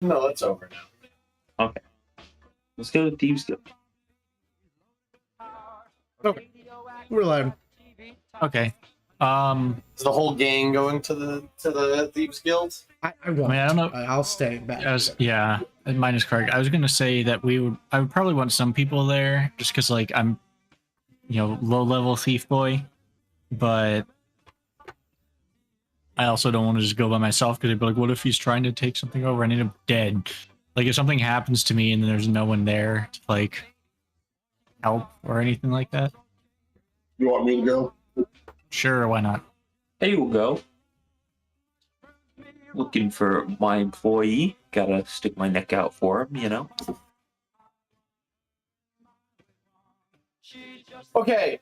No, it's over now. Okay. Let's go to Thieves Guild. Okay. We're live. Okay. Is the whole gang going to the Thieves Guild? I won't. I don't know. I'll stay back. Yeah, mine is correct. I was gonna say that I would probably want some people there, just because like I'm, low level thief boy, but I also don't want to just go by myself because they'd be like, what if he's trying to take something over and end up dead? Like if something happens to me and then there's no one there to like help or anything like that. You want me to go? Sure, why not? There you go. Looking for my employee. Gotta stick my neck out for him, you know? Okay.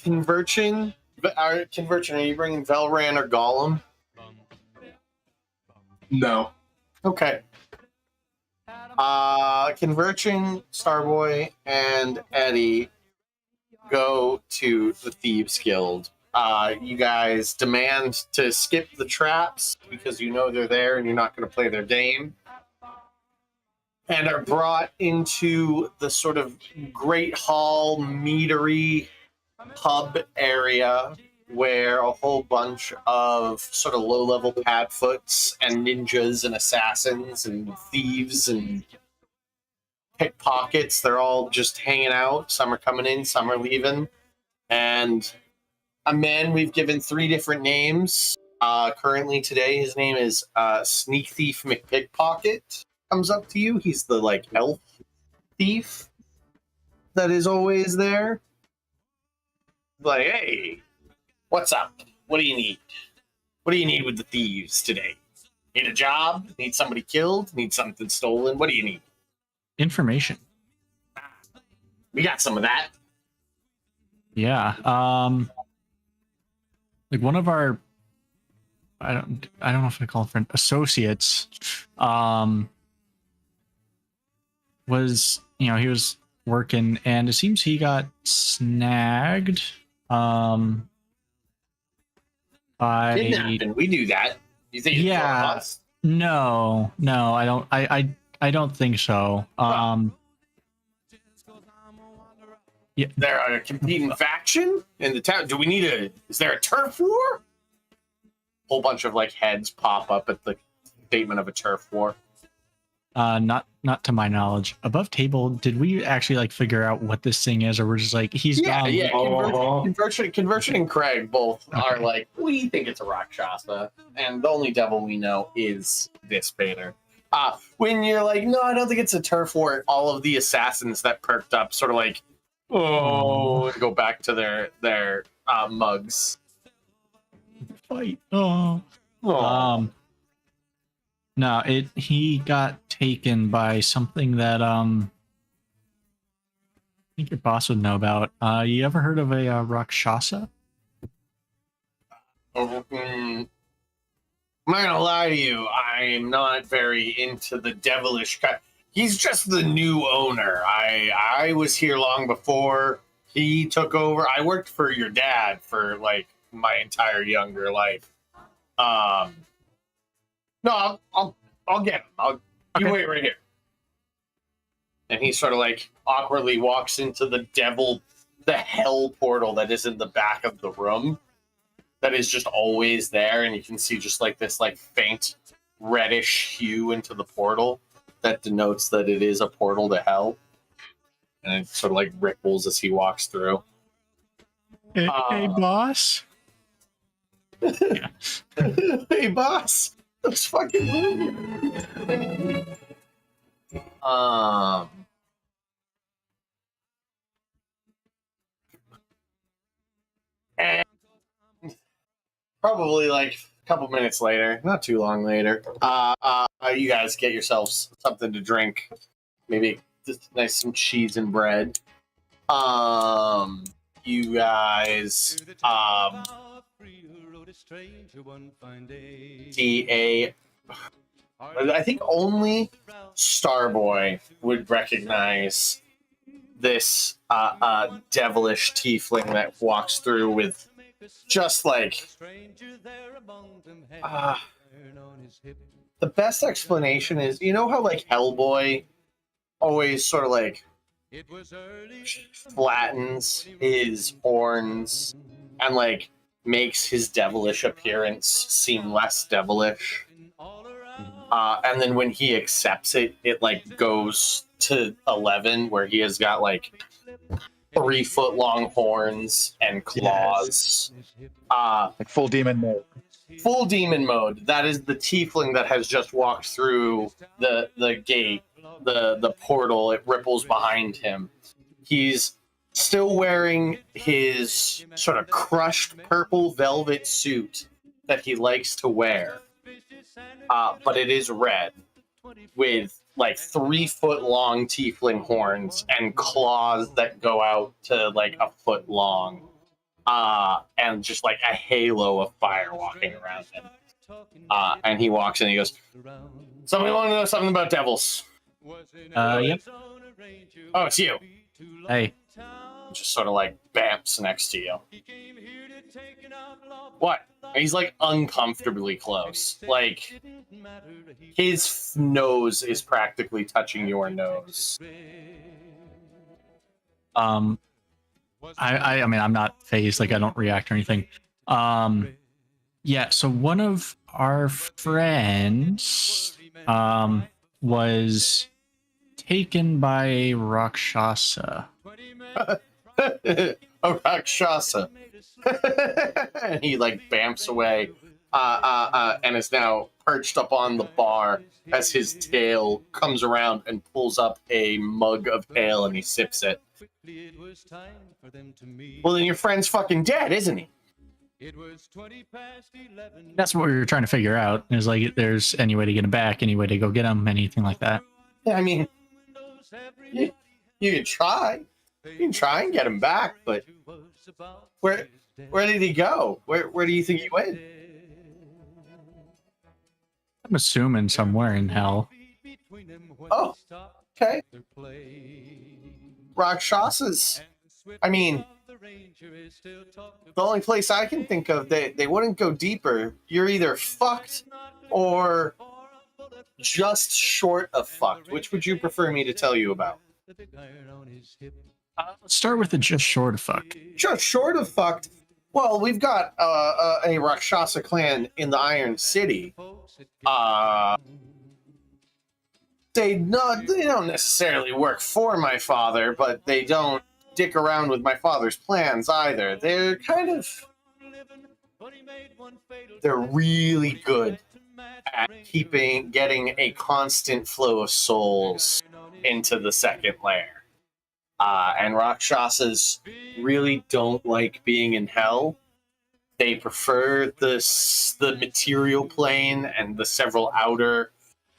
Conversion. Are you bringing Velran or Gollum? No. Okay. Conversion, Starboy, and Eddie go to the Thieves Guild. You guys demand to skip the traps because you know they're there and you're not going to play their game. And are brought into the sort of Great Hall meadery pub area where a whole bunch of sort of low-level padfoots and ninjas and assassins and thieves and pickpockets, they're all just hanging out. Some are coming in, some are leaving. And a man we've given 3 different names. Currently today, his name is Sneak Thief McPickpocket. Comes up to you. He's the elf thief that is always there. Like, hey, what's up? What do you need? What do you need with the thieves today? Need a job? Need somebody killed? Need something stolen? What do you need? Information. We got some of that. Yeah. Like one of our, I don't know if I call it friend, associates, was, he was working and it seems he got snagged. Kidnapping. We do that. You think it's us? No, I don't think so. Yeah. There are a competing faction in the town. Do we need is there a turf war? Whole bunch of heads pop up at the statement of a turf war. Not to my knowledge. Above table, did we actually figure out what this thing is, or we're just he's gone? Yeah. Conversion and Craig both are we think it's a Rakshasa, and the only devil we know is this banner. When you're no, I don't think it's a turf war. All of the assassins that perked up sort of and go back to their mugs. Fight. Oh. No, he got taken by something that I think your boss would know about. You ever heard of a Rakshasa? I'm not gonna lie to you, I'm not very into the devilish kind. He's just the new owner. I was here long before he took over. I worked for your dad for my entire younger life. No, I'll get him. You wait right here. And he sort of awkwardly walks into the hell portal that is in the back of the room. That is just always there, and you can see just this faint reddish hue into the portal that denotes that it is a portal to hell. And it sort of ripples as he walks through. Hey, boss. Yeah. Hey, boss. Let's fucking move. And probably a couple minutes later, not too long later, you guys get yourselves something to drink. Maybe just some cheese and bread. You guys see I think only Starboy would recognize this devilish tiefling that walks through with just the best explanation is, you know how like Hellboy always sort of like flattens his horns and like makes his devilish appearance seem less devilish. And then when he accepts it, it like goes to 11, where he has got like 3-foot long horns and claws. Like full demon mode. Full demon mode. That is the tiefling that has just walked through the gate, the portal. It ripples behind him. He's still wearing his sort of crushed purple velvet suit that he likes to wear, but it is red with like 3-foot long tiefling horns and claws that go out to like a foot long. And just like a halo of fire walking around him. And he walks in and he goes, somebody want to know something about devils? Yep. Oh, it's you. Hey. Just sort of like bamps next to you. What? He's like uncomfortably close. Like his nose is practically touching your nose. I mean, I'm not phased, like I don't react or anything. Yeah, so one of our friends was taken by a Rakshasa. A Rakshasa. And he like bamps away and is now perched up on the bar as his tail comes around and pulls up a mug of ale and he sips it. Well, then your friend's fucking dead, isn't he? That's what we were trying to figure out. Is like, if there's any way to get him back, any way to go get him, anything like that. Yeah, I mean, you can try. You can try and get him back, but where did he go? Where do you think he went? I'm assuming somewhere in hell. Oh, okay. Rakshasas. I mean, the only place I can think of, they wouldn't go deeper. You're either fucked or just short of fucked. Which would you prefer me to tell you about? Let's start with the just short of fucked. Just short of fucked. Well, we've got a Rakshasa clan in the Iron City. They don't necessarily work for my father, but they don't dick around with my father's plans either. They're really good at getting a constant flow of souls into the second layer. And Rakshasas really don't like being in hell. They prefer the material plane and the several outer,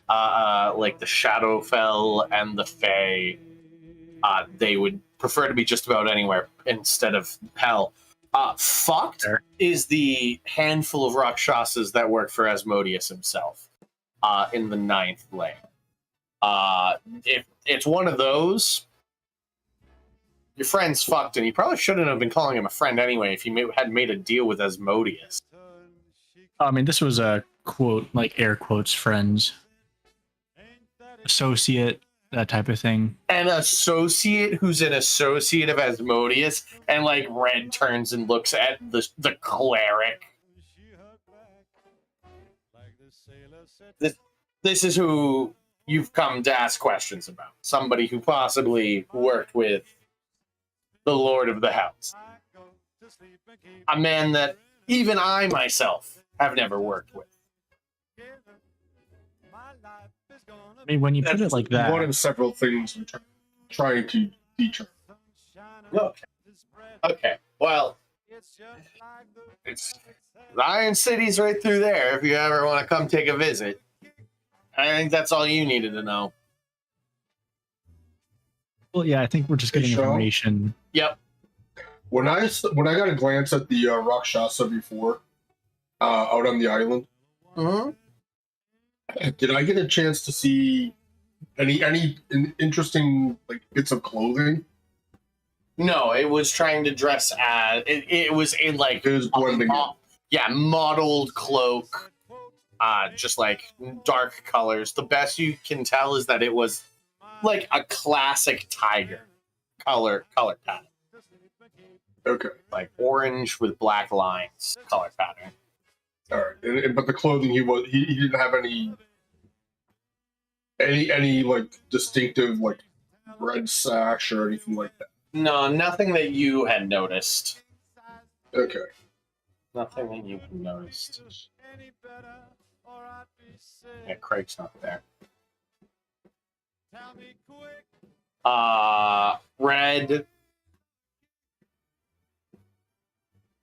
like the Shadowfell and the Fae. They would prefer to be just about anywhere instead of hell. Fucked is the handful of Rakshasas that work for Asmodeus himself in the 9th layer. If it's one of those, your friend's fucked, and you probably shouldn't have been calling him a friend anyway if you had made a deal with Asmodeus. I mean, this was a quote, like air quotes, friends. Associate, that type of thing. An associate who's an associate of Asmodeus, and like Red turns and looks at the cleric. This is who you've come to ask questions about. Somebody who possibly worked with the Lord of the House. A man that even I myself have never worked with. I mean, when you put it like that, one of several things I'm trying to determine. Okay. Well, it's the Iron City's right through there if you ever want to come take a visit. I think that's all you needed to know. well, yeah, I think we're just getting Hey, Sean? information. Yep. When I got a glance at the Rakshasa before, out on the island, Mm-hmm. did I get a chance to see any interesting like bits of clothing? No, it was trying to dress as it was in like It was blending in. modeled cloak, just like dark colors. The best you can tell is that it was like a classic tiger color pattern, Okay. like orange with black lines color pattern. All right. But the clothing he didn't have any like distinctive like red sash or anything like that. No, nothing that you had noticed. Okay. Nothing that you had noticed. Yeah, Craig's not there.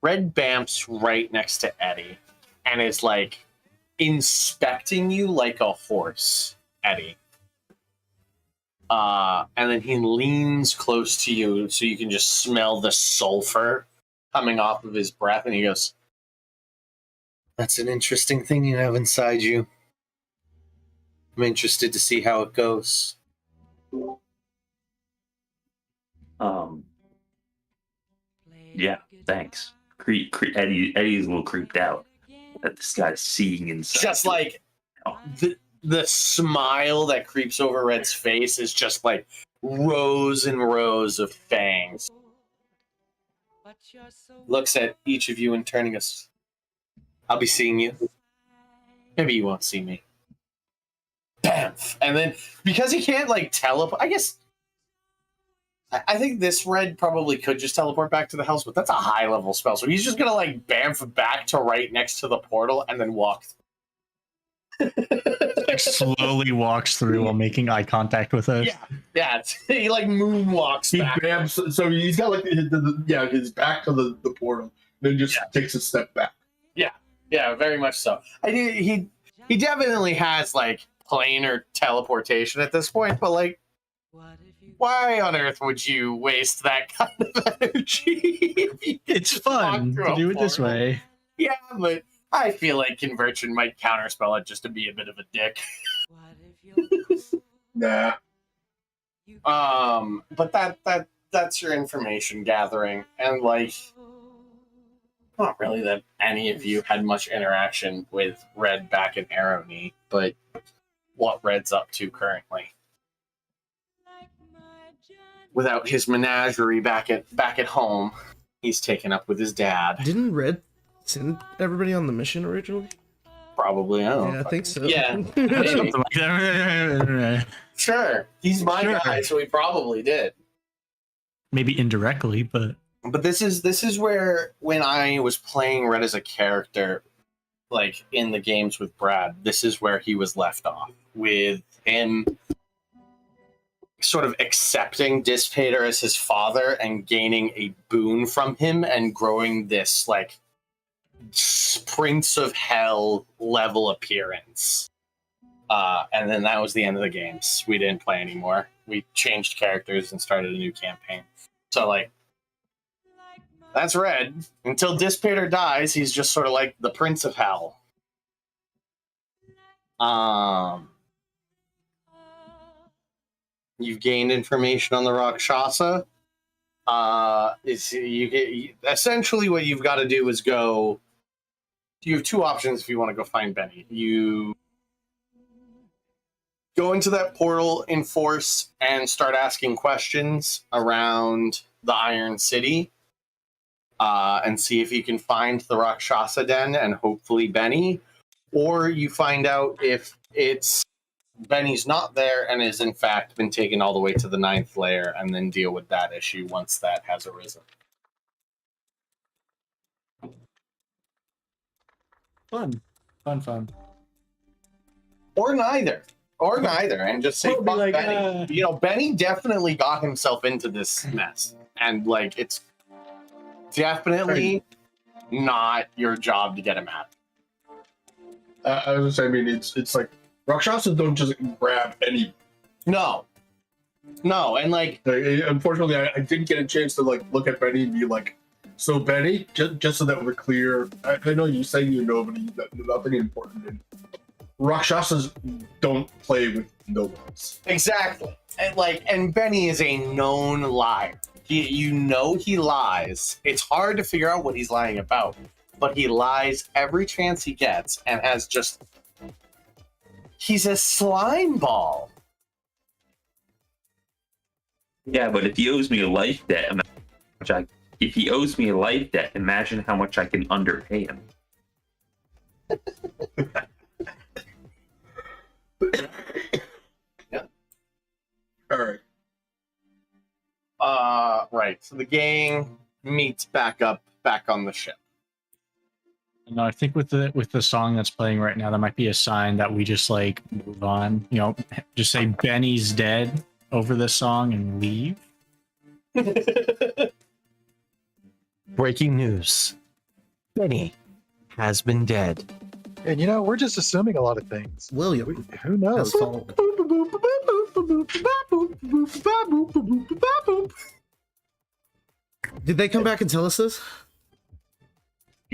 Red bamps right next to Eddie and is like inspecting you like a horse, Eddie. And then he leans close to you so you can just smell the sulfur coming off of his breath, and he goes, "That's an interesting thing you have inside you. I'm interested to see how it goes." Yeah, thanks. Eddie's a little creeped out that this guy's seeing inside. Just like the smile that creeps over Red's face is just like rows and rows of fangs. Looks at each of you and turning us. "I'll be seeing you. Maybe you won't see me." Bamf! And then because he can't like teleport, I guess. I think this Red probably could just teleport back to the house, but that's a high level spell. So he's just gonna like bamf back to right next to the portal and then walk. Like slowly walks through while making eye contact with us. Yeah. He like moonwalks He back. bamps, so he's got like his back to the portal, then just takes a step back. Yeah, very much so. He definitely has like planar teleportation at this point, but like, why on earth would you waste that kind of energy? It's fun to do it this way. Yeah, but I feel like Conversion might counterspell it just to be a bit of a dick. Nah. But that's your information gathering, and like, not really that any of you had much interaction with Red back in Arrowknee, but what Red's up to currently. Without his menagerie back at home, he's taken up with his dad. Didn't Red send everybody on the mission originally? Probably, I don't know. Yeah, I think so. Yeah, Something like that. sure. He's my guy, so he probably did. Maybe indirectly, but But this is where, when I was playing Red as a character, like in the games with Brad, this is where he was left off, with him sort of accepting Dispater as his father and gaining a boon from him and growing this like Prince of Hell level appearance. And then that was the end of the games. We didn't play anymore. We changed characters and started a new campaign. So like, that's Red. Until Dispater dies, he's just sort of like the Prince of Hell. You've gained information on the Rakshasa. Essentially what you've got to do is go. You have two options if you want to go find Benny. You go into that portal in force and start asking questions around the Iron City. And see if you can find the Rakshasa Den and hopefully Benny, or you find out if Benny's not there and is in fact been taken all the way to the 9th layer, and then deal with that issue once that has arisen. fun. Or neither, and just say We'll be fuck like, Benny. Benny definitely got himself into this mess, and like it's definitely not your job to get him out. I was gonna say, I mean, it's like Rakshasas don't just grab any. No, and like unfortunately, I didn't get a chance to like look at Benny and be like, so Benny, just so that we're clear, I know you say you know, but nothing important. And Rakshasas don't play with nobles. exactly, and Benny is a known liar. He lies. It's hard to figure out what he's lying about, but he lies every chance he gets and has just He's a slime ball. Yeah, but if he owes me a life debt, if he owes me a life debt, imagine how much I can underpay him. Yeah. All right. Right. So the gang meets back on the ship. No, I think with the song that's playing right now, that might be a sign that we just like move on. You know, just say Benny's dead over this song and leave. Breaking news. Benny has been dead. And you know, we're just assuming a lot of things. William. Who knows? That's all. Did they come back and tell us this?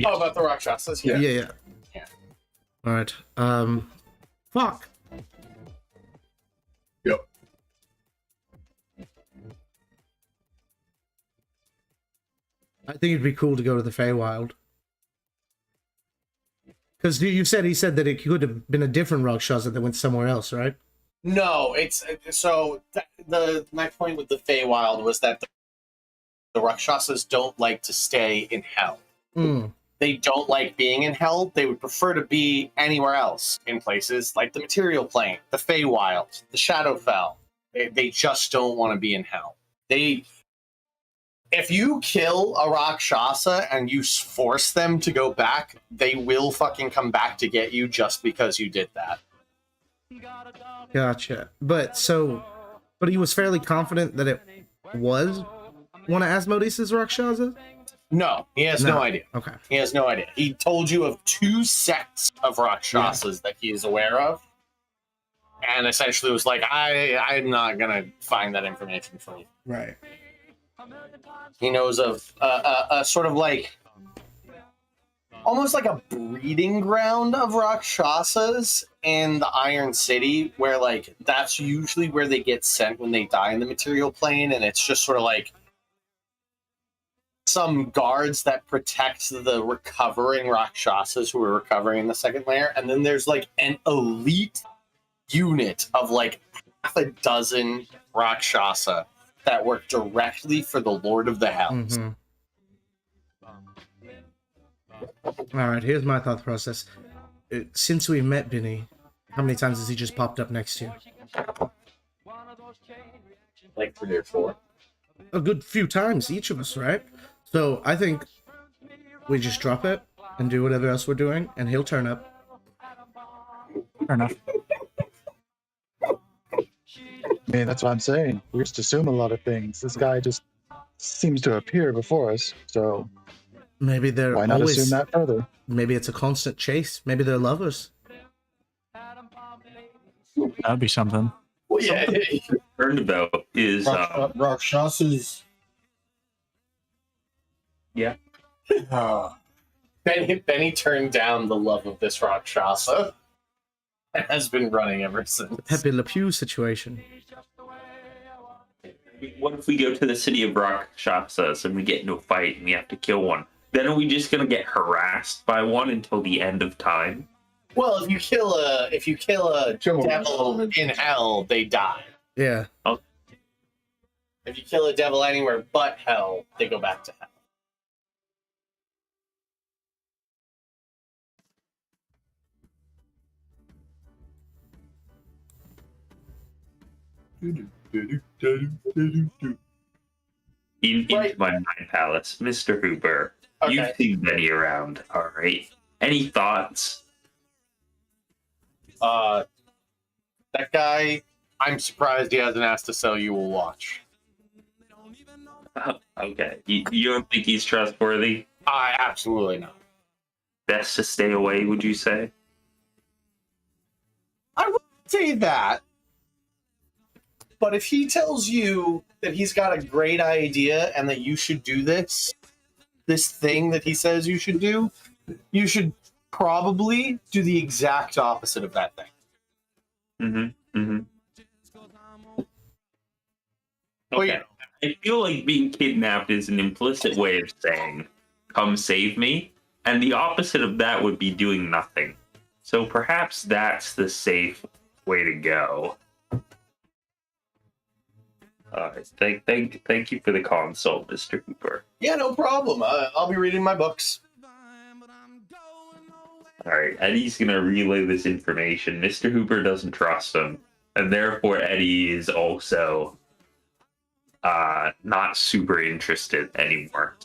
Oh, about the Rakshasas? Yeah. Yeah. All right. Fuck. Yep. I think it'd be cool to go to the Feywild. Because he said that it could have been a different Rakshasa that went somewhere else, right? No, it's so my point with the Feywild was that the Rakshasas don't like to stay in hell. Mm. They don't like being in hell. They would prefer to be anywhere else, in places like the material plane, the Feywild, the Shadowfell. They just don't want to be in hell. If you kill a Rakshasa and you force them to go back, they will fucking come back to get you just because you did that. Gotcha. But he was fairly confident that it was one of Asmodeus' Rakshasa? No, he has no idea. Okay. He has no idea. He told you of 2 sects of Rakshasas that he is aware of. And essentially was like, I'm not going to find that information for you. Right. He knows of a sort of like, almost like a breeding ground of Rakshasas in the Iron City, where like that's usually where they get sent when they die in the material plane. And it's just sort of like some guards that protect the recovering Rakshasas who are recovering in the second layer. And then there's like an elite unit of like half a dozen Rakshasa that work directly for the Lord of the Hells. Mm-hmm. All right, here's my thought process. Since we met Benny, how many times has he just popped up next to you? Like 3 or 4. A good few times, each of us, right? So I think we just drop it and do whatever else we're doing, and he'll turn up. Fair enough. I mean, that's what I'm saying. We just assume a lot of things. This guy just seems to appear before us, so Maybe they're why not always. assume that further? Maybe it's a constant chase. Maybe they're lovers. That'd be something. Well, yeah. Concerned about is Rakshasas. yeah. Benny turned down the love of this Rakshasa and has been running ever since. Pepe Le Pew situation. What if we go to the city of Rakshasas and we get into a fight and we have to kill one? Then are we just gonna get harassed by one until the end of time? Well, if you kill a devil in hell, they die. Yeah. If you kill a devil anywhere but hell, they go back to hell. Into Right. my mind palace, Mr. Hooper. Okay. You've seen Benny around, all right. Any thoughts? That guy, I'm surprised he hasn't asked to sell you a watch. Okay. You don't think he's trustworthy? Absolutely not. Best to stay away, would you say? I wouldn't say that. But if he tells you that he's got a great idea and that you should do this thing that he says you should do, you should probably do the exact opposite of that thing. Mm-hmm. Mm-hmm. Oh, Okay. yeah. I feel like being kidnapped is an implicit way of saying, come save me. And the opposite of that would be doing nothing. So perhaps that's the safe way to go. Thank you for the consult, Mr. Hooper. Yeah, no problem. I'll be reading my books. All right, Eddie's gonna relay this information. Mr. Hooper doesn't trust him, and therefore Eddie is also not super interested anymore.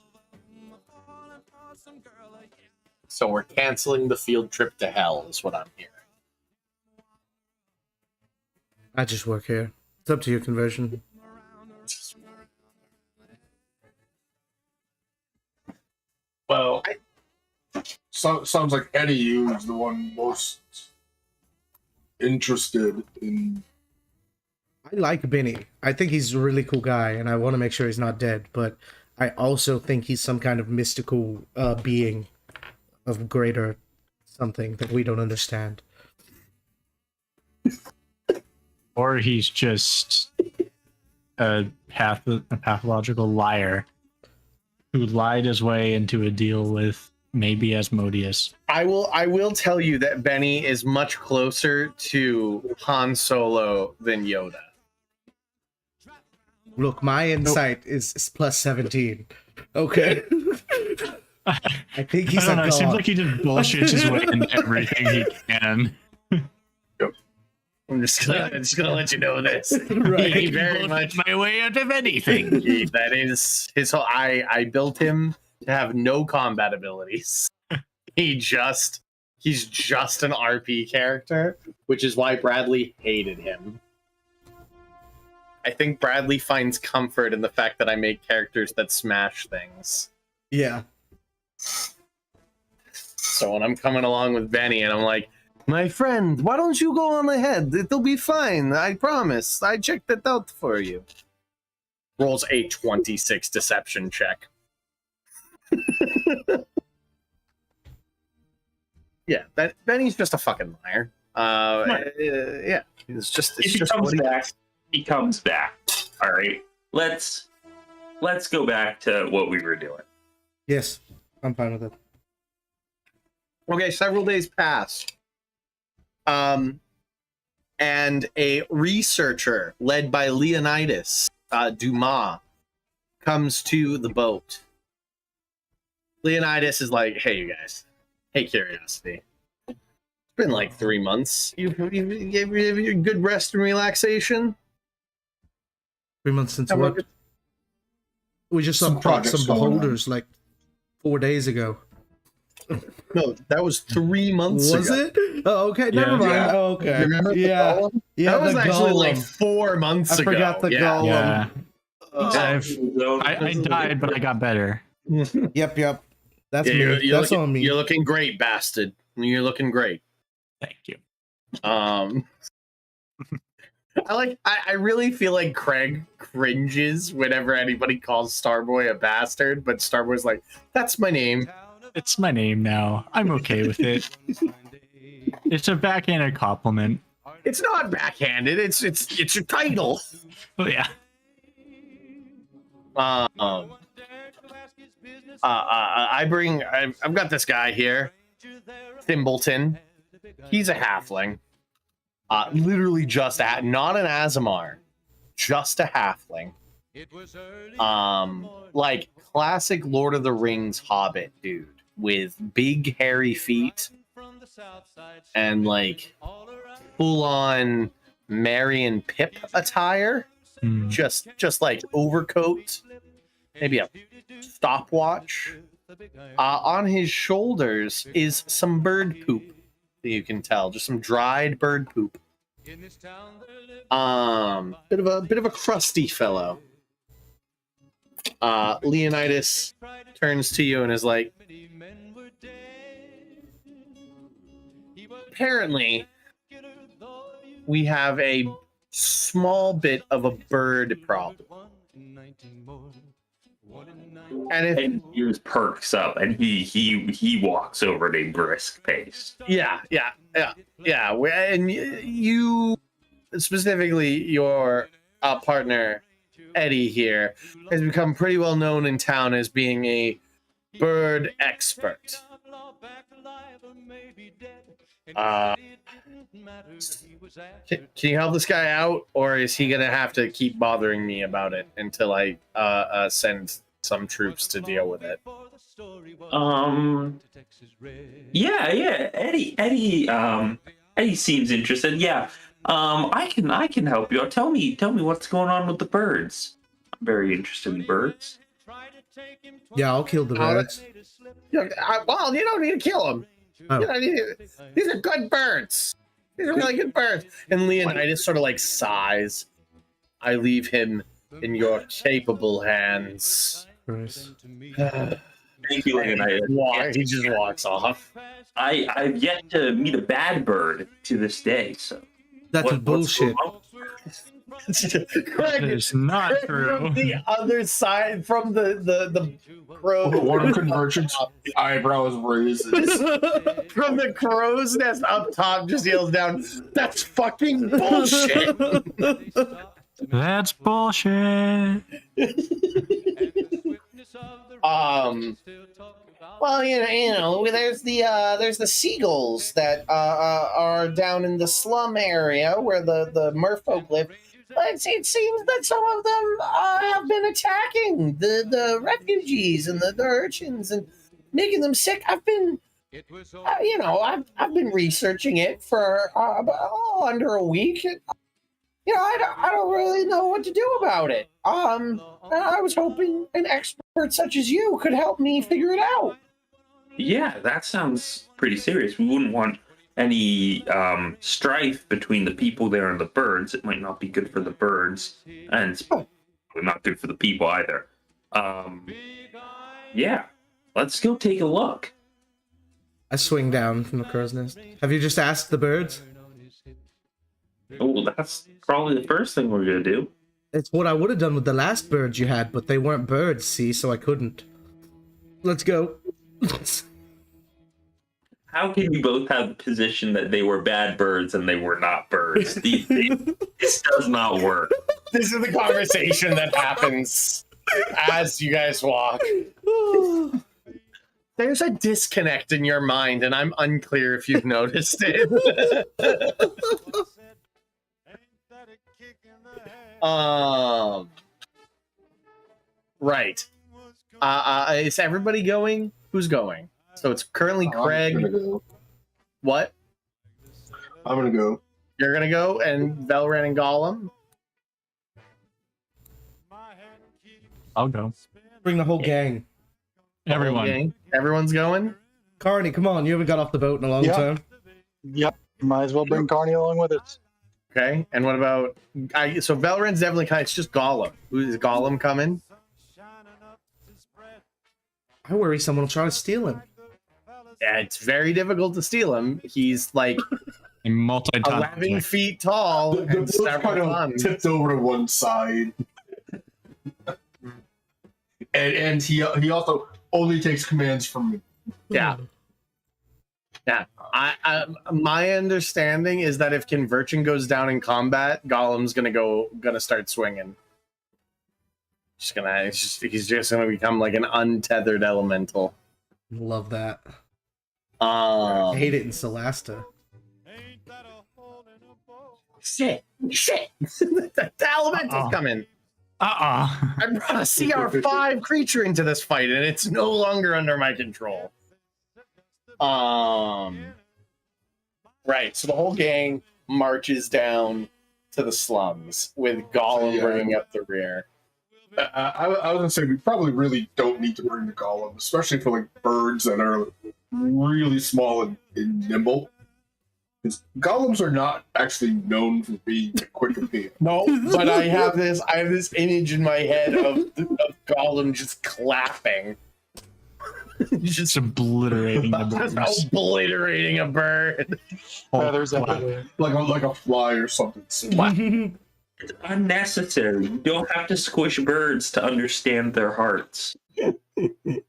So we're canceling the field trip to hell, is what I'm hearing. I just work here. It's up to your conversion. Well, sounds like Eddie is the one most interested in. I like Benny. I think he's a really cool guy, and I want to make sure he's not dead. But I also think he's some kind of mystical being of greater something that we don't understand. Or he's just a pathological liar who lied his way into a deal with maybe Asmodeus. I will tell you that Benny is much closer to Han Solo than Yoda. Look, my insight is plus 17. Okay. I think he's I don't know. a It seems god. like he just bullshits his way into everything he can. I'm just gonna let you know this. Right. He very much my way out of anything. that is his whole. I built him to have no combat abilities. He's just an RP character, which is why Bradley hated him. I think Bradley finds comfort in the fact that I make characters that smash things. Yeah. So when I'm coming along with Benny and I'm like, my friend, why don't you go on ahead? It'll be fine. I promise. I checked it out for you. Rolls a 26 deception check. Yeah, Benny's just a fucking liar. Yeah, it's just He comes back. All right, let's go back to what we were doing. Yes, I'm fine with it. Okay, several days pass. And a researcher led by Leonidas Dumas comes to the boat. Leonidas is like, hey, you guys. Hey, Curiosity. It's been like 3 months. You gave you a good rest and relaxation? 3 months since How about what? We just saw Some projects some going on. beholders like 4 days ago. No, that was 3 months Was ago. it? Oh, okay. Never Yeah. mind. Yeah. Oh, okay. Remember the Yeah. golem? Yeah, That was the actually like golem. 4 months I ago. forgot the yeah. golem. Yeah. Uh, I died, but I got better. Yep. That's Yeah, me. That's on me. You're looking great, bastard. You're looking great. Thank you. I really feel like Craig cringes whenever anybody calls Starboy a bastard, but Starboy's like, that's my name. It's my name now. I'm okay with it. It's a backhanded compliment. It's not backhanded. It's your title. Oh yeah. I've got this guy here, Thimbleton. He's a halfling. Literally just not an Azamar, just a halfling. Like classic Lord of the Rings Hobbit dude with big hairy feet and like full on Merry and Pip attire. Just like overcoat, maybe a stopwatch. On his shoulders is some bird poop that you can tell, just some dried bird poop. Bit of a crusty fellow. Leonidas turns to you and is like, apparently we have a small bit of a bird problem. And ears perks up, and he walks over at a brisk pace. yeah. And you, specifically your partner Eddie here, has become pretty well known in town as being a bird expert. Can you help this guy out, or is he gonna have to keep bothering me about it until I send some troops to deal with it? Yeah. Eddie seems interested. Yeah. I can help you. Tell me what's going on with the birds. I'm very interested in birds. Yeah, I'll kill the birds. Well, you don't need to kill them. Oh. You don't need to, these are good birds. These are really good birds. And Leonidas sort of like sighs. I leave him in your capable hands. Christ. Thank you, Leonidas. He just walks off. I've yet to meet a bad bird to this day. So That's what's bullshit. going on? Craig, It's not Craig true. from the other side, from the crow. Order convergence, eyebrows raised. From the crow's nest up top, just yells down, "That's fucking bullshit." That's bullshit. Well, you know, there's the seagulls that are down in the slum area where the merfolk live. It seems that some of them have been attacking the refugees and the urchins and making them sick. I've been, I've been researching it for under a week. I don't really know what to do about it. I was hoping an expert such as you could help me figure it out. Yeah, that sounds pretty serious. We wouldn't want any strife between the people there and the birds. It might not be good for the birds, and it's probably not good for the people either. Yeah, let's go take a look. I swing down from the crow's nest. Have you just asked the birds? Oh, that's probably the first thing we're gonna do. It's what I would have done with the last birds you had, but they weren't birds, see, so I couldn't. Let's go. How can you both have the position that they were bad birds and they were not birds? This does not work. This is the conversation that happens as you guys walk. There's a disconnect in your mind, and I'm unclear if you've noticed it. Right. Is everybody going? Who's going? So it's currently Craig. I'm gonna go. What? I'm gonna go. You're gonna go, and Velran and Gollum. I'll go. Bring the whole gang. Everyone. Okay. Everyone's going. Carney, come on, you haven't got off the boat in a long Yeah. time. Yep. Might as well bring Carney along with us. Okay. And what about? So Velran's definitely kind. It's just Gollum. Who's Gollum coming? I worry someone will try to steal him. Yeah, it's very difficult to steal him. He's like And multi-ton. 11 feet tall The and boat's kind several of tons. tipped over to one side, and he also only takes commands from me. Yeah. Yeah. My understanding is that if conversion goes down in combat, Gollum's gonna start swinging. He's just gonna become like an untethered elemental. Love that. I Um, hate it in Solasta. shit. The elemental's coming. I brought a CR5 creature into this fight, and it's no longer under my control. Right. So the whole gang marches down to the slums with Gollum bringing up the rear. I was gonna say we probably really don't need to bring the golem, especially for like birds that are really small and nimble. Because golems are not actually known for being quick and feet. No, but I have this image in my head of Gollum just clapping. Just obliterating the Just birds. obliterating a bird. Feathers everywhere. Like a fly or something. It's unnecessary. You don't have to squish birds to understand their hearts.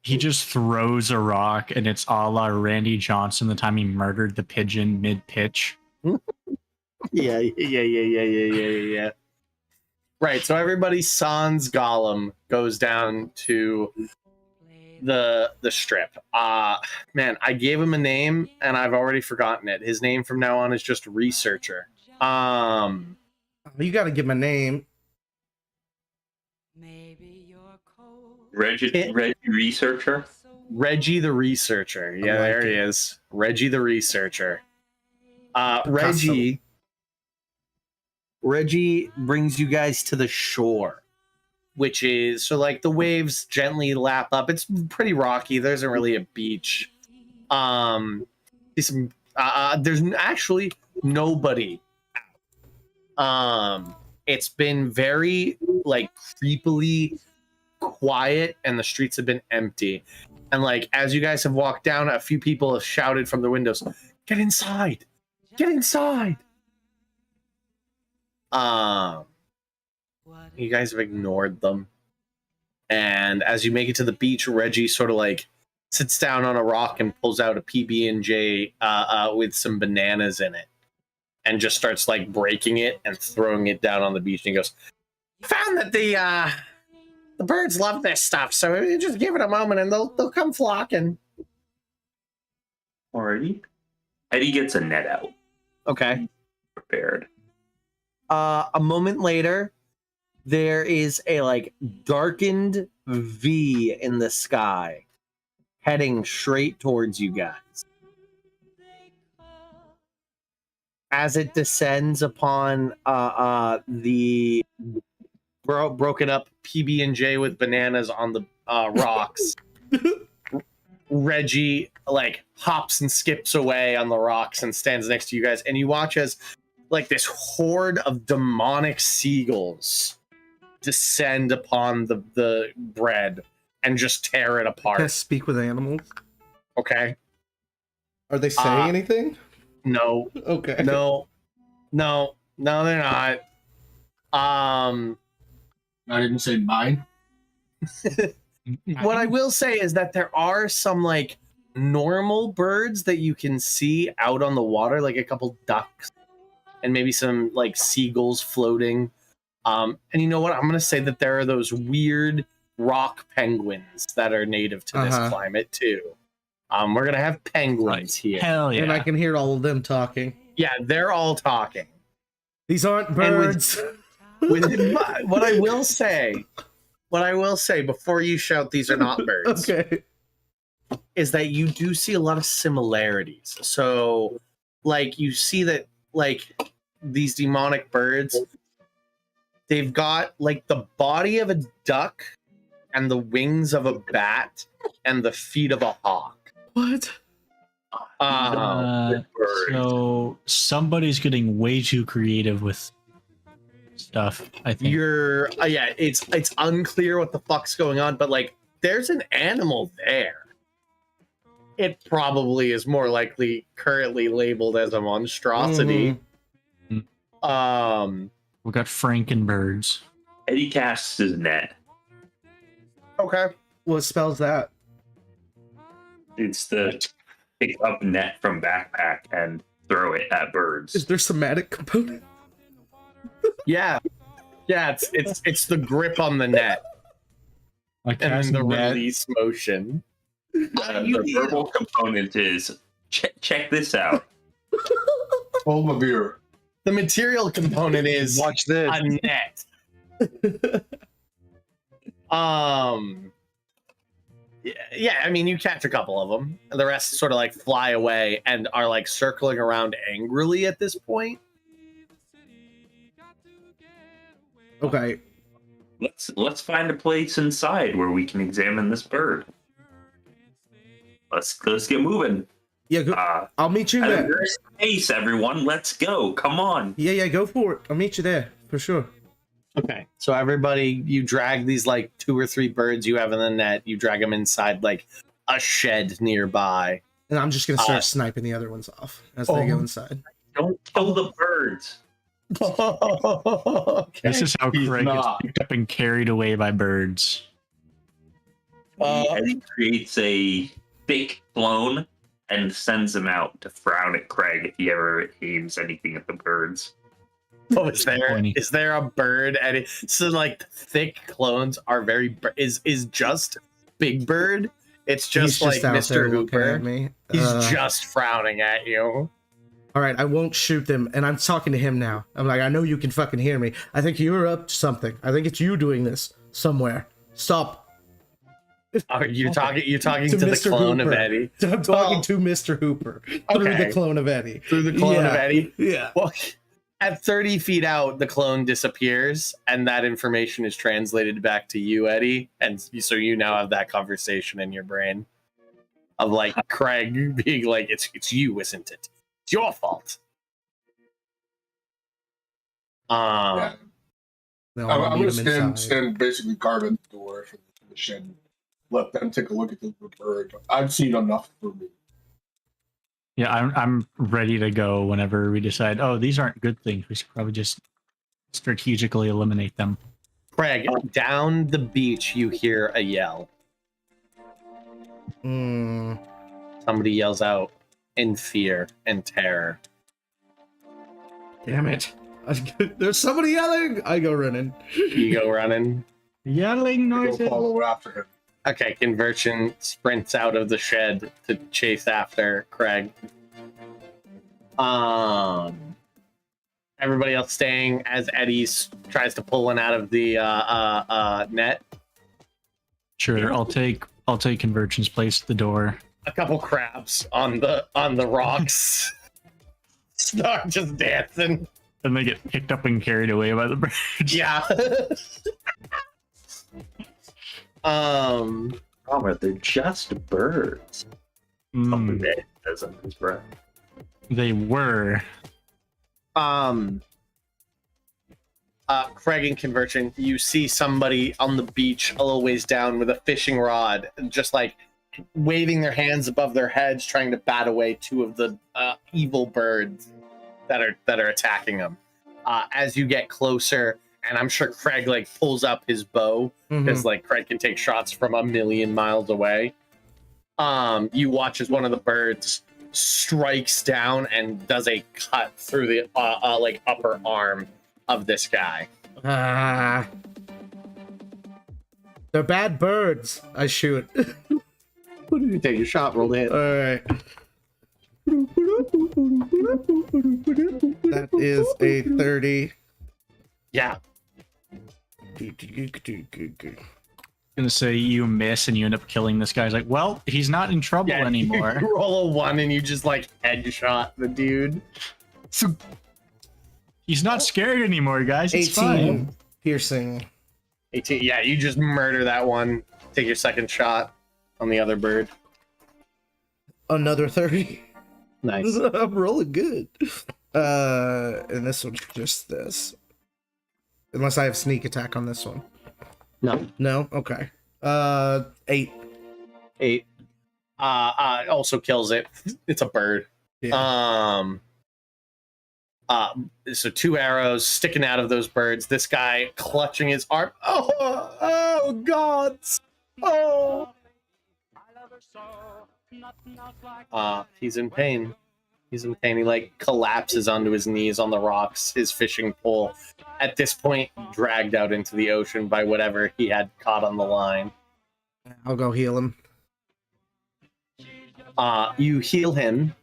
He just throws a rock, and it's a la Randy Johnson the time he murdered the pigeon mid-pitch. Yeah. Right, so everybody sans Gollum goes down to the strip. Man, I gave him a name and I've already forgotten it. His name from now on is just Researcher. You got to give him a name. Reggie Researcher. Reggie the Researcher. Yeah, I like there he it. is. Reggie the Researcher. Picasso. Reggie brings you guys to the shore, which is so like the waves gently lap up. It's pretty rocky. There isn't really a beach. There's actually nobody. It's been very like creepily quiet, and the streets have been empty. And like as you guys have walked down, a few people have shouted from the windows, "Get inside! Get inside!" You guys have ignored them. And as you make it to the beach, Reggie sort of like sits down on a rock and pulls out a PB&J with some bananas in it, and just starts like breaking it and throwing it down on the beach. And he goes, "Found that the birds love this stuff, so just give it a moment and they'll come flocking." Alrighty. Eddie gets a net out. Okay. Prepared. A moment later, there is a like darkened V in the sky heading straight towards you guys. As it descends upon the broken up PB&J with bananas on the rocks, Reggie like hops and skips away on the rocks and stands next to you guys, and you watch as like this horde of demonic seagulls descend upon the bread and just tear it Can I apart. speak with animals? Okay. Are they saying anything? No. Okay. No, they're not. I didn't say mine. What I will say is that there are some like normal birds that you can see out on the water, like a couple ducks and maybe some like seagulls floating. And you know what? I'm gonna say that there are those weird rock penguins that are native to this climate too. We're gonna have penguins here. Hell yeah. And I can hear all of them talking. Yeah, they're all talking. These aren't birds. What I will say before you shout these are not birds, Okay. is that you do see a lot of similarities. So like you see that like these demonic birds, they've got like the body of a duck and the wings of a bat and the feet of a hawk. What? So somebody's getting way too creative with stuff, I think. You're yeah, it's unclear what the fuck's going on, but like there's an animal there. It probably is more likely currently labeled as a monstrosity. We got Frankenbirds. Eddie casts his net. Okay. What spells that? It's the pick up net from backpack and throw it at birds. Is there somatic component? Yeah. Yeah, it's the grip on the net Like and then the net. release motion. The verbal component is check this out. Hold my beer. The material component is Watch this. a net. Yeah, I mean, you catch a couple of them. And the rest sort of like fly away and are like circling around angrily at this point. Okay. Let's find a place inside where we can examine this bird. Let's get moving. Yeah, go, I'll meet you there. There's space, everyone. Let's go. Come on. Yeah, go for it. I'll meet you there for sure. Okay, so everybody, you drag these like 2 or 3 birds you have in the net. You drag them inside like a shed nearby. And I'm just gonna start sniping the other ones off as they go inside. Don't kill the birds. Okay. This is how He's Craig gets not. picked up and carried away by birds. Eddie creates a thick clone and sends him out to frown at Craig if he ever aims anything at the birds. Oh, is there a bird? And so like thick clones are very is just Big Bird It's just like out there Mr. looking at Hooper. me. He's just frowning at you. All right, I won't shoot them, and I'm talking to him now. I'm like, I know you can fucking hear me. I think you're up to something. I think it's you doing this somewhere. Stop. You're talking to the Mr. clone Hooper. of Eddie. I'm talking to Mr. Hooper through Okay. the clone of Eddie. Through the clone of Eddie? Yeah. Well, at 30 feet out, the clone disappears, and that information is translated back to you, Eddie. And so you now have that conversation in your brain of like Craig being like, "It's you, isn't it? It's your fault." Yeah. They all I'm meet gonna him inside. stand basically guarding the door for the shed. Let them take a look at the bird. I've seen enough for me. Yeah, I'm ready to go whenever we decide, oh, these aren't good things. We should probably just strategically eliminate them. Craig, down the beach, you hear a yell. Somebody yells out in fear and terror. Damn it. There's somebody yelling. I go running. You go running. Yelling Go noises. follow after him. Okay, Conversion sprints out of the shed to chase after Craig. Everybody else staying as Eddie tries to pull one out of the net. Sure, I'll take Convergence place at the door. A couple crabs on the rocks start just dancing. And they get picked up and carried away by the birds. Yeah. Robert, they're just birds. Mm, Says under his breath. they were. Craig and Conversion, you see somebody on the beach a little ways down with a fishing rod, just like waving their hands above their heads, trying to bat away two of the evil birds that are attacking them. As you get closer, and I'm sure Craig like pulls up his bow because like Craig can take shots from a million miles away. You watch as one of the birds strikes down and does a cut through the like upper arm of this guy. They're bad birds. I shoot. What did you take? Your shot rolled in. All right. That is a 30. Yeah. Gonna say you miss and you end up killing this guy. He's like, well, he's not in trouble anymore. You roll a 1 and you just like headshot the dude. He's not scared anymore, guys. It's 18 fine. piercing. 18. Yeah, you just murder that one. Take your second shot on the other bird. Another 30. Nice. I'm rolling good. And this one's just this. Unless I have sneak attack on this one. No. No? Okay. 8. 8. Also kills it. It's a bird. Yeah. So 2 arrows sticking out of those birds. This guy clutching his arm. Oh God. Oh. He's in pain. He's in pain. He like collapses onto his knees on the rocks, his fishing pole, at this point dragged out into the ocean by whatever he had caught on the line. I'll go heal him. You heal him.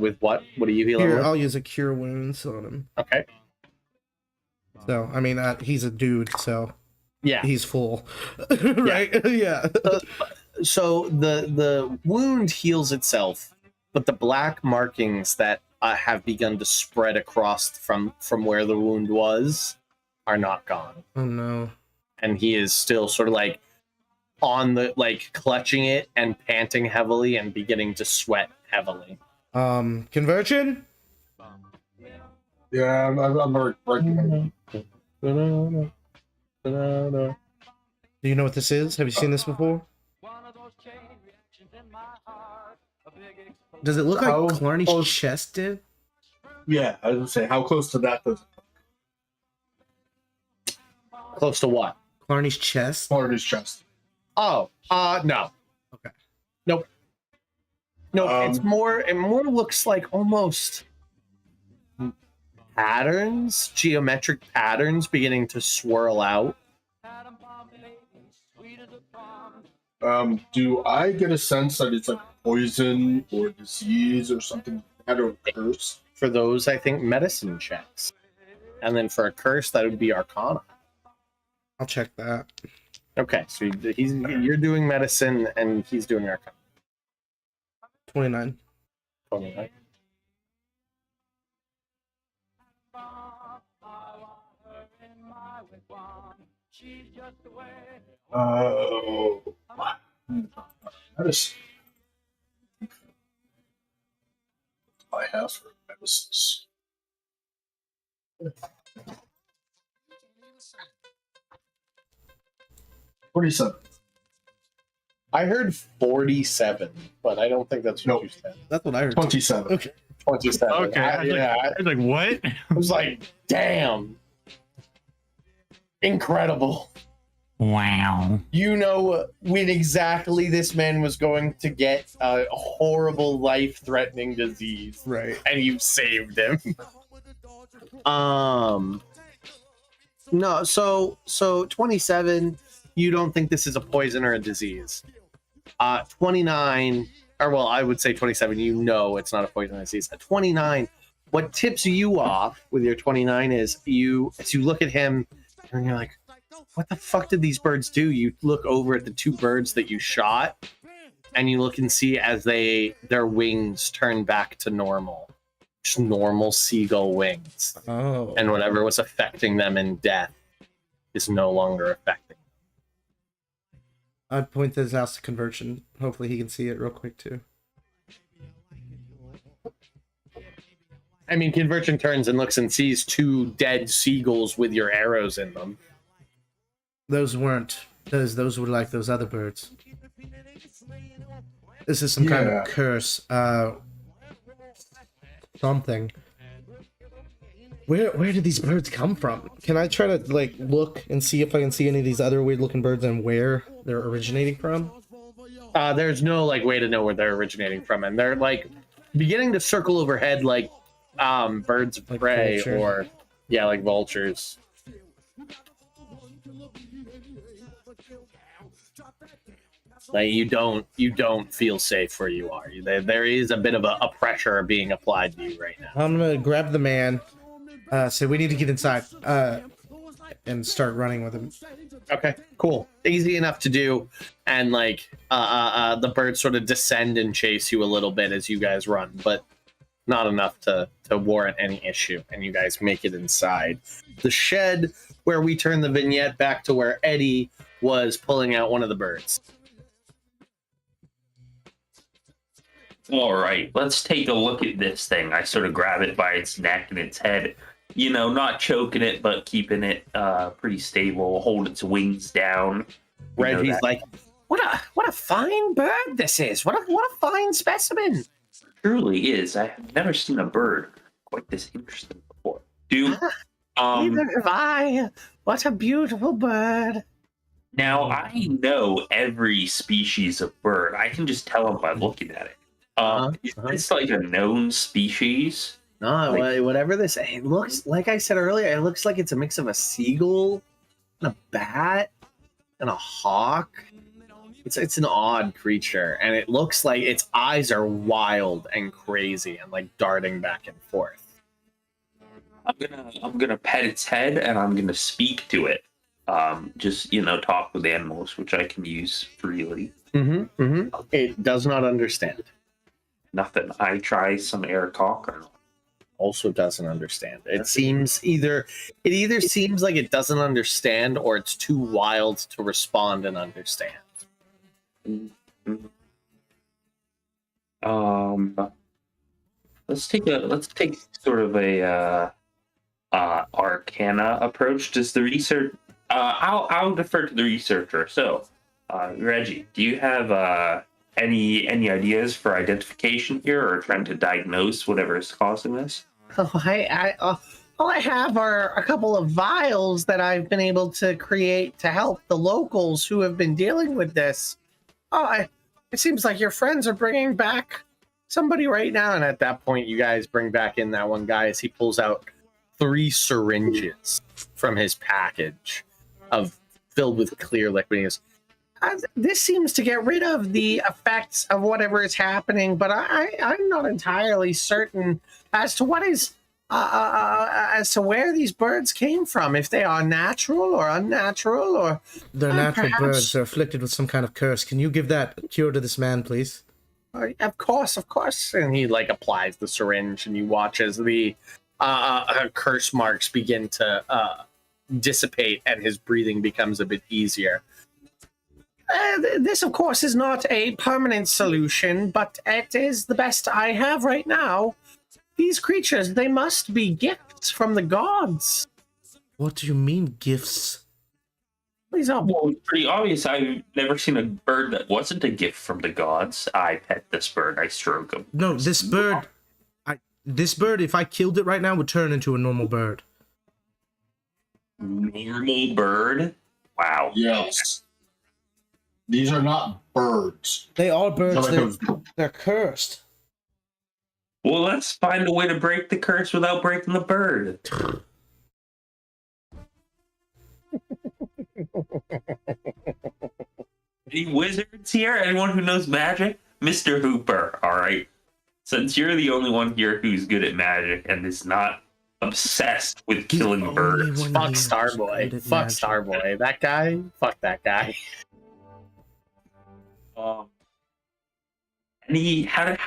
With what? What do you heal him Here, with? I'll use a cure wounds on him. Okay. So, I mean, he's a dude, so Yeah. he's full. Right? Yeah. So the wound heals itself, but the black markings that have begun to spread across from where the wound was are not gone. Oh no. And he is still sort of like on the like clutching it and panting heavily and beginning to sweat heavily. Conversion? Yeah, I'm working. Do you know what this is? Have you seen this before? Does it look like How Clarny's close- chest did? Yeah, I was gonna say, how close to that does Close to what? Clarny's chest? part of his chest? Oh, no. Okay. Nope. It more looks like almost patterns, geometric patterns beginning to swirl out. Do I get a sense that it's like poison or disease or something like that, or curse? For those, I think medicine checks, and then for a curse, that would be Arcana. I'll check that. Okay, so you're doing medicine, and he's doing Arcana. 29. 29. Oh, that is. I have for medicines. 47. I heard 47, but I don't think that's what Nope. you said. That's what I heard. 27. Okay. 27. Okay, I was like, what? I was like, damn. Incredible. Wow. You know when exactly this man was going to get a horrible life-threatening disease, Right. and you saved him. No, so 27, you don't think this is a poison or a disease. 29, or well, I would say 27, you know it's not a poison or disease. 29, what tips you off with your 29 is as you look at him and you're like, what the fuck did these birds do? You look over at the two birds that you shot, and you look and see as their wings turn back to normal. Just normal seagull wings. Oh. And whatever was affecting them in death is no longer affecting. I'd point this out to conversion. Hopefully he can see it real quick too. I mean, Conversion turns and looks and sees two dead seagulls with your arrows in them. Those weren't. Those were like those other birds. This is some kind Yeah. of curse. Something. Where did these birds come from? Can I try to like look and see if I can see any of these other weird looking birds and where they're originating from? There's no like way to know where they're originating from, and they're like beginning to circle overhead like birds of Like prey vultures. or like vultures. Like you don't feel safe where you are. There is a bit of a pressure being applied to you right now. I'm gonna grab the man. So we need to get inside. And start running with him. Okay, cool. Easy enough to do, and like the birds sort of descend and chase you a little bit as you guys run, but not enough to warrant any issue, and you guys make it inside the shed where we turn the vignette back to where Eddie was pulling out one of the birds. All right, let's take a look at this thing. I sort of grab it by its neck and its head. You know, not choking it, but keeping it pretty stable. Hold its wings down. You know Reggie's that- like, what a fine bird this is. What a fine specimen. truly is. I have never seen a bird quite this interesting before. Dude, Even if I, what a beautiful bird. now I know every species of bird. I can just tell them by looking at it. It's like a known species. No, whatever this, it looks like I said earlier, it looks like it's a mix of a seagull and a bat and a hawk. It's an odd creature, and it looks like its eyes are wild and crazy and like darting back and forth. I'm gonna pet its head and I'm gonna speak to it. Just talk with animals, which I can use freely. It does not understand. Nothing. I try some air talk or not. Also doesn't understand. It either seems like it doesn't understand, or it's too wild to respond and understand. Let's take sort of a arcana approach. Does the research? I'll defer to the researcher. So, Reggie, do you have any ideas for identification here, or trying to diagnose whatever is causing this? All I have are a couple of vials that I've been able to create to help the locals who have been dealing with this. It seems like your friends are bringing back somebody right now. And at that point, you guys bring back in that one guy as he pulls out 3 syringes from his package filled with clear liquid. He goes, This seems to get rid of the effects of whatever is happening, but I'm not entirely certain as to what is as to where these birds came from. If they are natural or unnatural, or They're natural perhaps- birds. They're afflicted with some kind of curse. Can you give that cure to this man, please? Of course. And he like applies the syringe, and you watch as the curse marks begin to dissipate, and his breathing becomes a bit easier. This, of course, is not a permanent solution, but it is the best I have right now. These creatures, they must be gifts from the gods. What do you mean, gifts? These are Well, it's pretty obvious. I've never seen a bird that wasn't a gift from the gods. I pet this bird. I stroke him. No, this bird, if I killed it right now, would turn into a normal bird. Normal bird? Wow. Yes. These are not birds. They are birds. They're like They're cursed. Well, let's find a way to break the curse without breaking the bird. Any wizards here? Anyone who knows magic? Mr. Hooper, alright. Since you're the only one here who's good at magic and is not obsessed with killing only birds. one. fuck Yeah, Starboy. good at Fuck magic. Starboy. That guy. Fuck that guy. How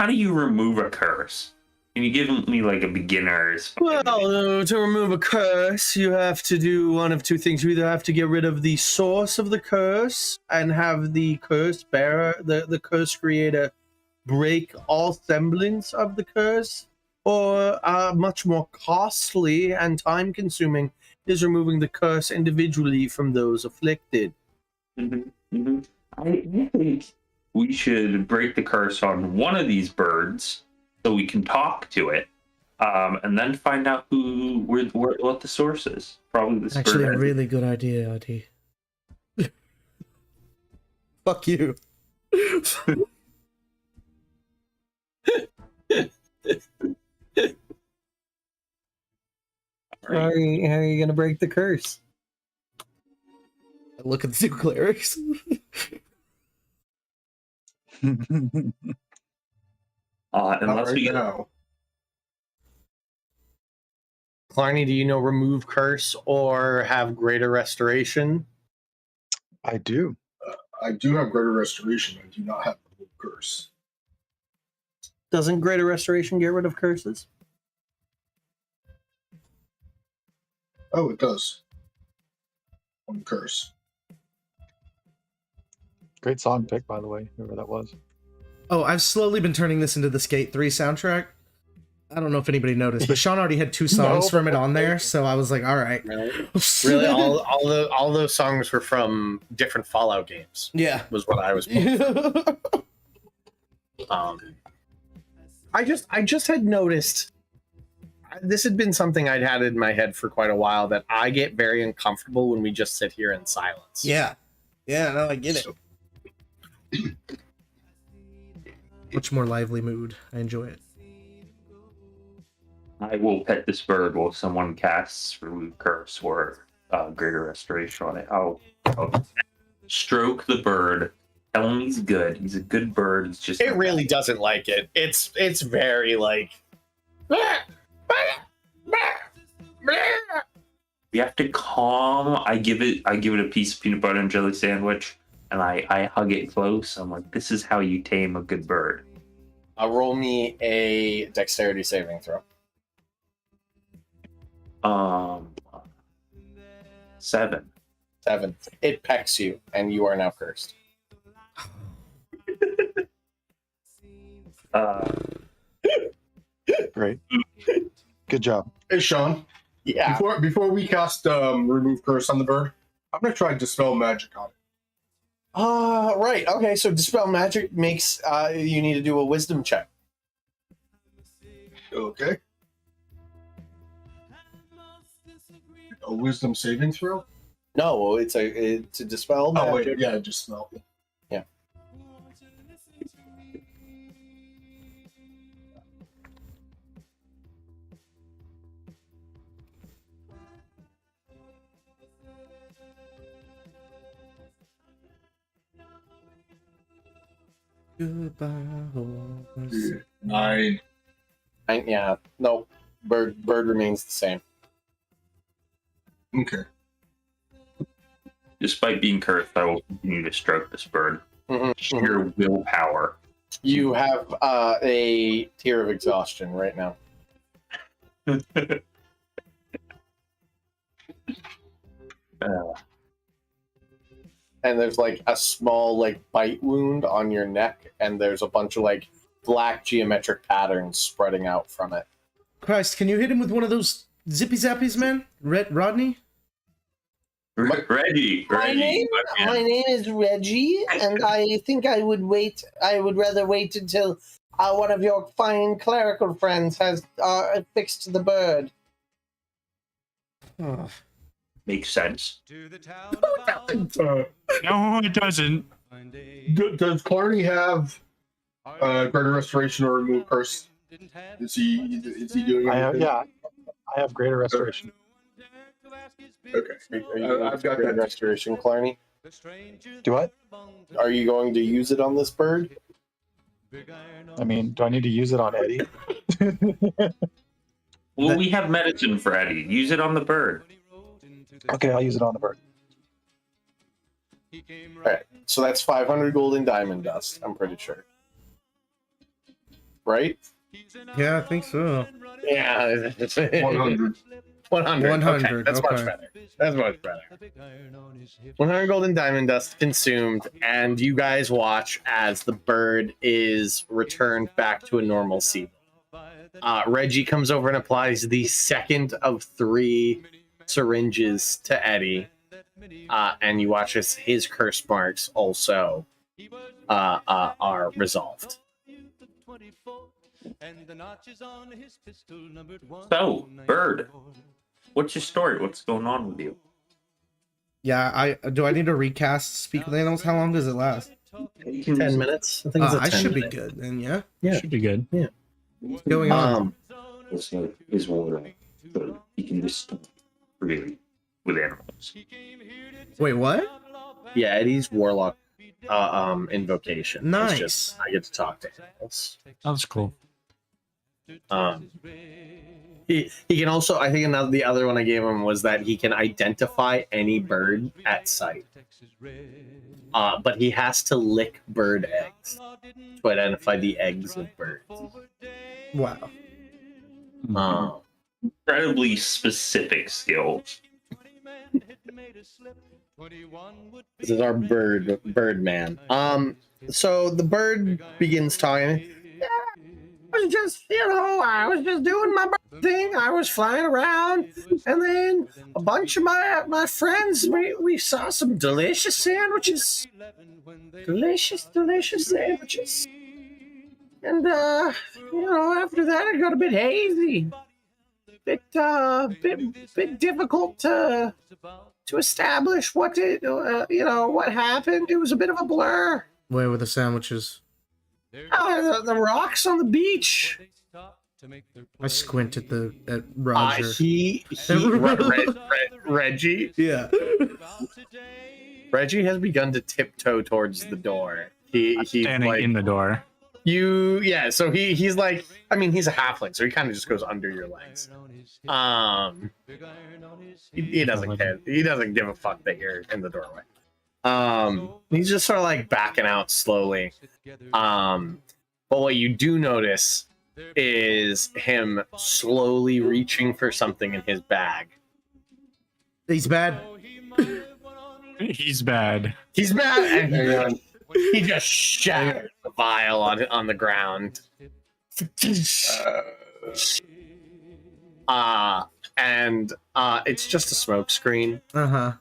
do you remove a curse? Can you give me like a beginner's? Well, to remove a curse, you have to do one of two things. You either have to get rid of the source of the curse and have the curse bearer, the curse creator, break all semblance of the curse, or much more costly and time-consuming is removing the curse individually from those afflicted. I think we should break the curse on one of these birds so we can talk to it, and then find out what the source is. Probably this Actually, bird. a really good idea, Adi. Fuck you. How are you gonna break the curse? Look at the two clerics. Unless we get now. Clarny, do you know remove curse or have greater restoration? I do. I do have greater restoration. I do not have the curse. Doesn't greater restoration get rid of curses? Oh, it does. One curse. Great song pick, by the way, whoever that was. Oh, I've slowly been turning this into the Skate 3 soundtrack. I don't know if anybody noticed, but Sean already had 2 songs No. from it on there, so I was like, all right. Really, all those songs were from different Fallout games. Yeah. Was what I was playing. I just had noticed. This had been something I'd had in my head for quite a while, that I get very uncomfortable when we just sit here in silence. Yeah. Yeah, no, I get it. Much more lively mood. I enjoy it. I will pet this bird while someone casts remove curse or greater restoration on it. I'll stroke the bird. Tell him he's good. He's a good bird. He's just It really doesn't like it. It's very like. We have to calm. I give it a piece of peanut butter and jelly sandwich, and I hug it close. I'm like, this is how you tame a good bird. Roll me a dexterity saving throw. 7. 7. It pecks you, and you are now cursed. Great. Good job. Hey, Sean. Yeah. Before we cast remove curse on the bird, I'm gonna try dispel magic on it. Right. Okay. So dispel magic makes you need to do a wisdom check. Okay. A wisdom saving throw? No, it's a dispel magic. Oh wait, yeah, just smell. Yeah. Goodbye, horse. 9. Yeah, no. Bird remains the same. Okay. Despite being cursed, I will continue to stroke this bird. Mhm, Sheer willpower. You have a tier of exhaustion right now. And there's like a small like bite wound on your neck, and there's a bunch of like black geometric patterns spreading out from it. Christ, can you hit him with one of those zippy zappies, man? Rodney? Reggie. My name is Reggie, and I think I would rather wait until one of your fine clerical friends has fixed the bird. Oh. Makes sense. Uh, No, it doesn't. does Clarny have greater restoration or remove curse? Is he doing anything? I have greater restoration. Okay. Are you going I've to got great that. restoration, Clarny? Do what? Are you going to use it on this bird? I mean, do I need to use it on Eddie? Well, we have medicine for Eddie. Use it on the bird. Okay, I'll use it on the bird. Alright, so that's 500 gold in diamond dust, I'm pretty sure. Right? Yeah, I think so. Yeah. 100. 100. 100, Okay, that's much okay. better. That's much better. 100 gold in diamond dust consumed, and you guys watch as the bird is returned back to a normal sea. Reggie comes over and applies the second of 3 syringes to Eddie, and you watch as his curse marks also are resolved. So, bird, what's your story? What's going on with you? Yeah, I need to recast Speak with Animals? How long does it last? 10 minutes? I think it's a 10 I should be minute. good then, yeah? Yeah. Should be good. What's going on? It's like his water, so he can just really with animals. Wait, what? Yeah, Eddie's warlock invocation. It's Nice. just, I get to talk to animals. That's cool. He can also, I think the other one I gave him was that he can identify any bird at sight. But he has to lick bird eggs to identify the eggs of birds. Wow. Incredibly specific skills. This is our bird man. So the bird begins talking. Yeah, I was just, I was just doing my bird thing. I was flying around, and then a bunch of my friends, we saw some delicious sandwiches. Delicious sandwiches. And after that, it got a bit hazy. Bit difficult to establish what what happened. It was a bit of a blur. Where were the sandwiches? The rocks on the beach. I squint at Roger. Reggie. Yeah. Reggie has begun to tiptoe towards the door. He's Standing like, in the door. So he's like, I mean, he's a halfling, so he kind of just goes under your legs. He doesn't care. He doesn't give a fuck that you're in the doorway. He's just sort of like backing out slowly. But what you do notice is him slowly reaching for something in his bag. He's bad. He's bad. He's bad, and he just shatters the vial on the ground. And it's just a smoke screen. Uh-huh.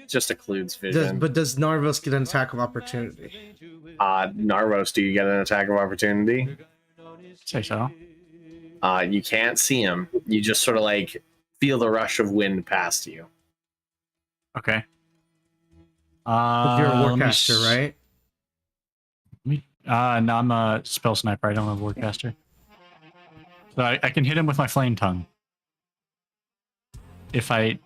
Just occludes vision. Does Narvos get an attack of opportunity? Narvos, do you get an attack of opportunity? Say so. You can't see him. You just sort of like feel the rush of wind past you. Okay. You're a warcaster, right? No, I'm a spell sniper. I don't have warcaster. So I can hit him with my flame tongue. If I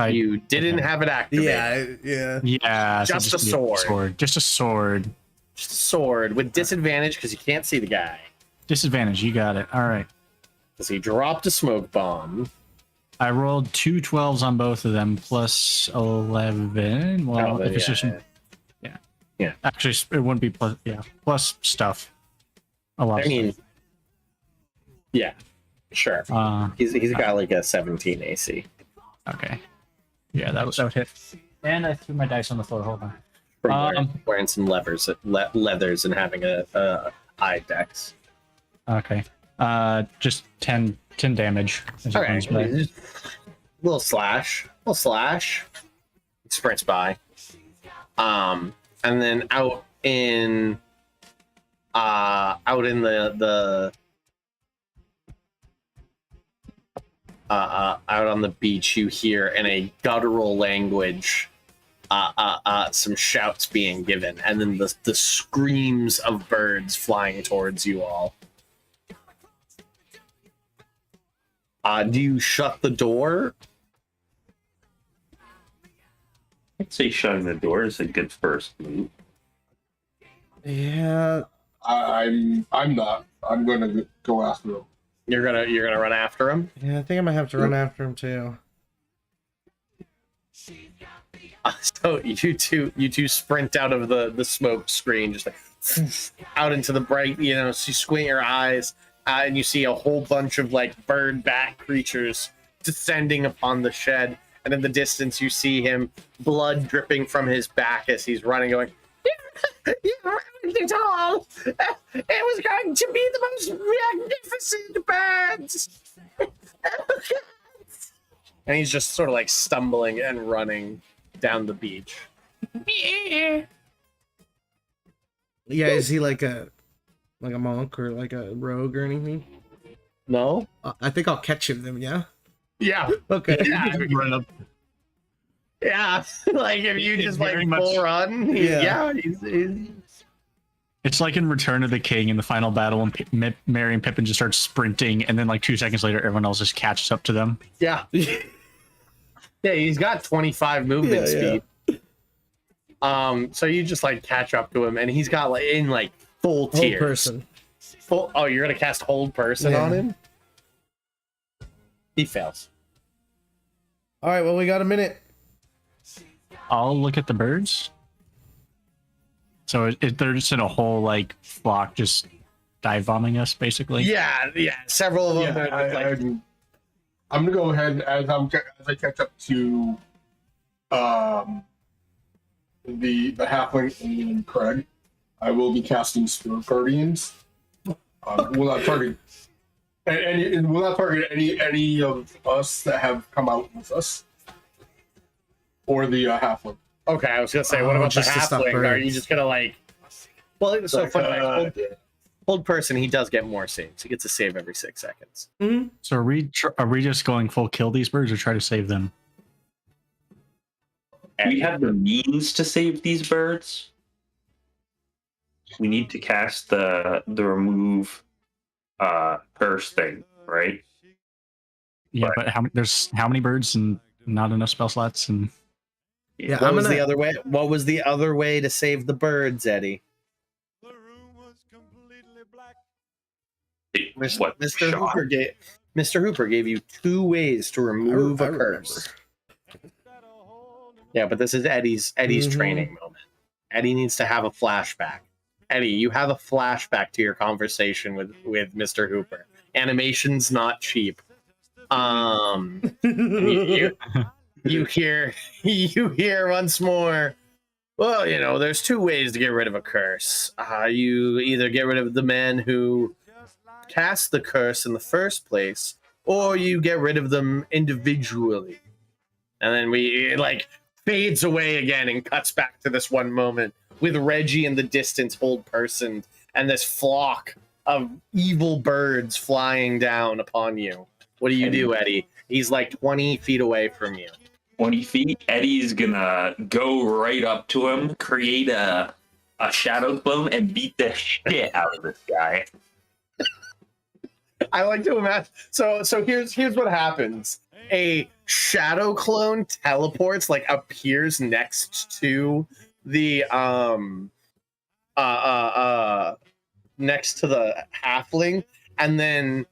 You didn't have it activated. Yeah. yeah, so Just a be sword. Just a sword. Just a sword with disadvantage because you can't see the guy. Disadvantage. You got it. All right. Because he dropped a smoke bomb. I rolled 2 12s on both of them, plus 11. Well, if it's just yeah. Actually, it wouldn't be plus. Yeah, plus stuff. A lot. I mean, yeah, sure. He's got like a 17 AC. Okay. Yeah, that would hit. And I threw my dice on the floor. Hold on. From wearing some leathers and having a high dex. Okay. Just 10 damage. All right. Little slash. He sprints by. And then out in the out on the beach, you hear in a guttural language some shouts being given, and then the screams of birds flying towards you all. Do you shut the door? I'd say shutting the door is a good first move. Yeah. I'm not. I'm gonna go after him. You're gonna run after him? Yeah, I think I might have to run after him too. So you two sprint out of the smoke screen, just like out into the bright, so you squint your eyes, and you see a whole bunch of like bird bat creatures descending upon the shed. And in the distance, you see him, blood dripping from his back as he's running, going, "You ruined it all! It was going to be the most magnificent birds!" And he's just sort of like stumbling and running down the beach. Yeah, is he like a monk or like a rogue or anything? No? I think I'll catch him then, yeah? Yeah. Okay. Yeah. Like if you just like very much- full run, Yeah. he's It's like in Return of the King in the final battle when Merry and Pippin just start sprinting, and then like 2 seconds later, everyone else just catches up to them. yeah. Yeah, he's got 25 movement Yeah, speed. So you just like catch up to him, and he's got like in like full Whole tears. person. Oh, you're gonna cast hold person Yeah. on him? He fails. All right, well, we got a minute. I'll look at the birds. So they're just in a whole like flock, just dive bombing us, basically. Yeah. Several of them. Yeah, are like, I'm gonna go ahead as I catch up to the halfling and Craig. I will be casting Spirit Guardians. Will not target any of us that have come out with us, or the halfling. okay, I was gonna say, what about the just to stop halfling? Are you birds. just gonna like? Well, so Like, funny. Like, hold person, he does get more saves. He gets a save every 6 seconds. So are we just going full kill these birds or try to save them? We have the means to save these birds. We need to cast the remove curse thing, right? Yeah, Right. but there's how many birds and not enough spell slots and Yeah, What I'm was gonna. the other way? What was the other way to save the birds, Eddie? What? Mr. shot? Hooper gave you 2 ways to remove I a remember. curse. Yeah, but this is Eddie's Mhm. training moment. Eddie needs to have a flashback. Eddie, you have a flashback to your conversation with Mr. Hooper. Animation's not cheap. You hear once more. Well, there's 2 ways to get rid of a curse. You either get rid of the man who cast the curse in the first place, or you get rid of them individually. And then it like fades away again and cuts back to this one moment with Reggie in the distance, hold person, and this flock of evil birds flying down upon you. What do you do, Eddie? He's like 20 feet away from you. 20 feet. Eddie's gonna go right up to him, create a shadow clone, and beat the shit out of this guy. I like to imagine. So here's what happens. A shadow clone teleports, like appears next to the next to the halfling, and then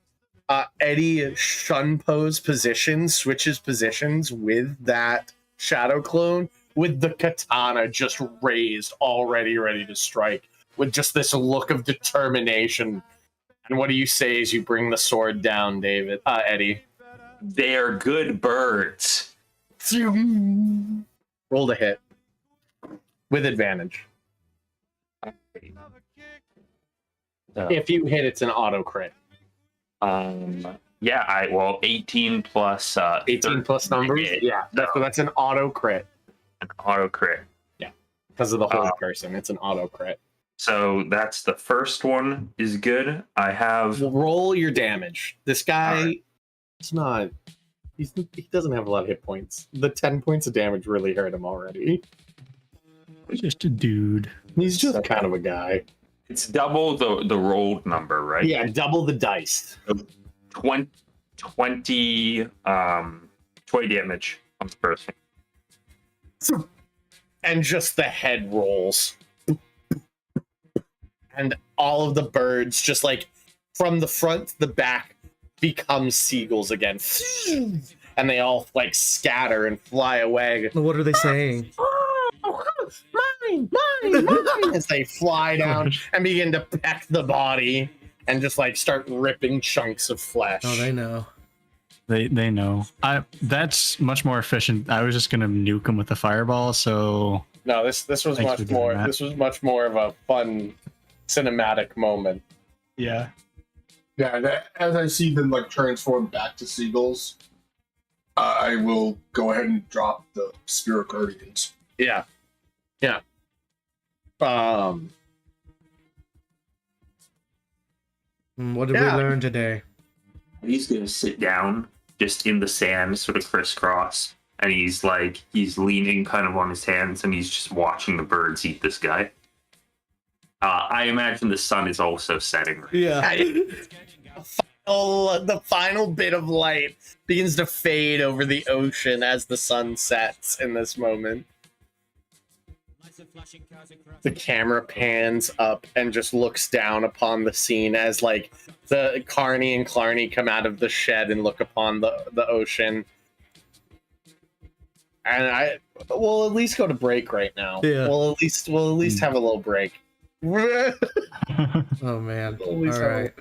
Eddie shun pose positions, switches positions with that shadow clone, with the katana just raised, already ready to strike, with just this look of determination. And what do you say as you bring the sword down, David? Eddie. They're good birds. Roll to hit with advantage. If you hit, it's an auto crit. Yeah, 18 plus 18 plus numbers. Yeah, that's an auto crit. An auto crit. Yeah, because of the holy person, it's an auto crit. So that's the first one is good. I have roll your damage. This guy, it's not. He doesn't have a lot of hit points. The 10 points of damage really hurt him already. Just a dude. He's just kind of a guy. It's double the rolled number, right? Yeah, double the dice. 20 damage on the first one. And just the head rolls. And all of the birds, just like from the front to the back, become seagulls again. And they all like scatter and fly away. What are they saying? Mine, as they fly down and begin to peck the body and just like start ripping chunks of flesh. Oh, they know. They know. That's much more efficient. I was just gonna nuke them with a fireball. So no, this was Thanks much more. This was much more of a fun cinematic moment. Yeah. Yeah, and as I see them like transform back to seagulls, I will go ahead and drop the spirit guardians. Yeah. What did we learn today? He's gonna sit down just in the sand, sort of crisscross, and he's leaning kind of on his hands, and he's just watching the birds eat this guy. I imagine the sun is also setting. Right? Yeah. The final bit of light begins to fade over the ocean as the sun sets in this moment. The camera pans up and just looks down upon the scene as like the Carney and Clarney come out of the shed and look upon the ocean. And we'll at least go to break right now. Yeah. We'll at least have a little break. Oh man. All right.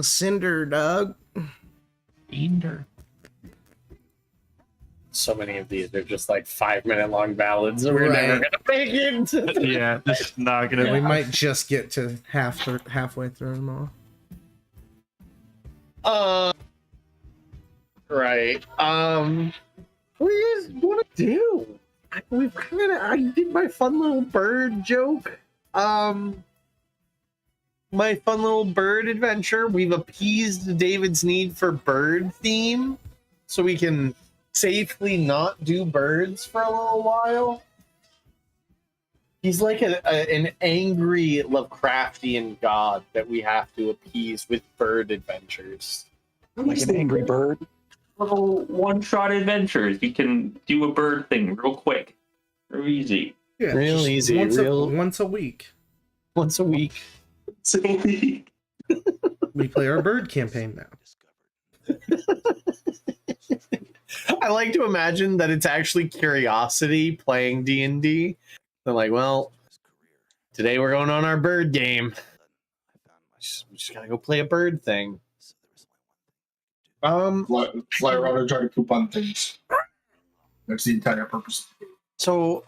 Cinder, dog. Cinder. So many of these are just like 5-minute long ballads, and we're never Right. gonna make it. Yeah, this is not gonna. We might just get to halfway through them all. Right. What do you guys want to do? I did my fun little bird joke. My fun little bird adventure. We've appeased David's need for bird theme, so we can safely not do birds for a little while. He's like an angry Lovecraftian god that we have to appease with bird adventures. Like an angry bird. Little one-shot adventures. You can do a bird thing real quick, real easy. Yeah, Real just easy, Once real- once a week, Once a week. So we play our bird campaign now. I like to imagine that it's actually curiosity playing D&D. They're like, well, today we're going on our bird game. We just gotta go play a bird thing. Fly around and try to poop on things. That's the entire purpose of the game. So,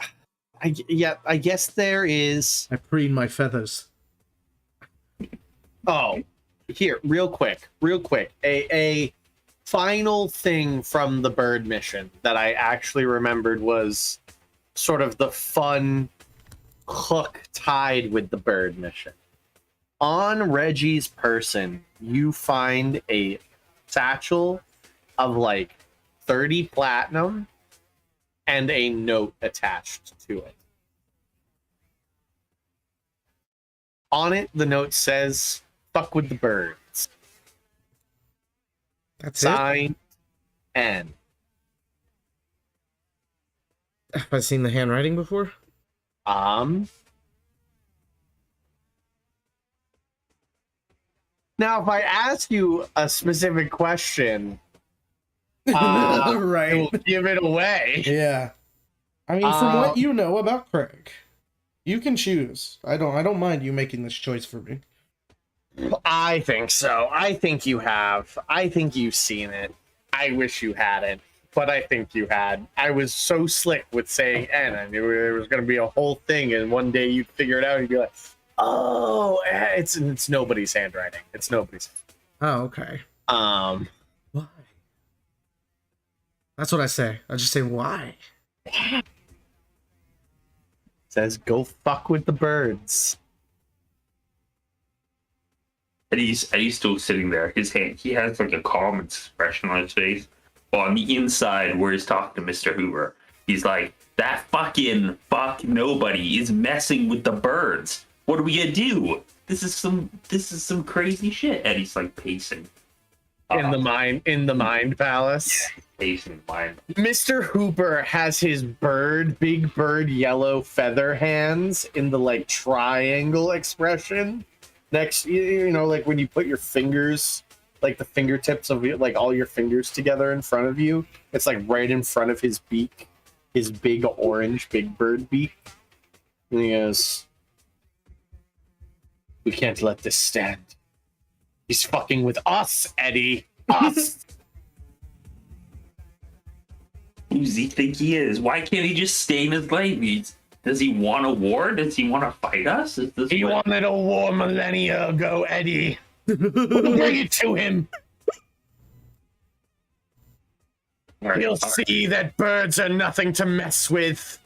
I guess there is. I preen my feathers. Oh, here, real quick. A final thing from the bird mission that I actually remembered was sort of the fun hook tied with the bird mission. On Reggie's person, you find a satchel of like 30 platinum and a note attached to it. On it, the note says, "Fuck with the birds." That's Signed, N. it. Have I seen the handwriting before? Now, if I ask you a specific question, I will Right. give it away. Yeah. I mean, from what you know about Craig, you can choose. I don't mind you making this choice for me. I think so. I think you have. I think you've seen it. I wish you hadn't, but I think you had. I was so slick with saying N. I knew there was going to be a whole thing, and one day you'd figure it out, and you'd be like, "Oh, it's nobody's handwriting. It's nobody's." Oh, okay. Um, Why? That's what I say. I just say why. says, "Go fuck with the birds." Eddie's still sitting there. He has like a calm expression on his face. But on the inside, where he's talking to Mr. Hoover, he's like, that fucking fuck nobody is messing with the birds. What are we gonna do? This is some crazy shit. Eddie's like pacing. In the mind palace. Pacing mind. Mr. Hooper has his big bird yellow feather hands in the like triangle expression. Next, you know, like when you put your fingers, like the fingertips of like all your fingers together in front of you, it's like right in front of his beak, his big orange big bird beak. And he goes, "We can't let this stand. He's fucking with us, Eddie. Us." Who does he think he is? Why can't he just stay in his lane? Does he want a war? Does he want to fight us? Is this He what- wanted a war millennia ago, Eddie. Bring it to him. All right, He'll all right. see that birds are nothing to mess with.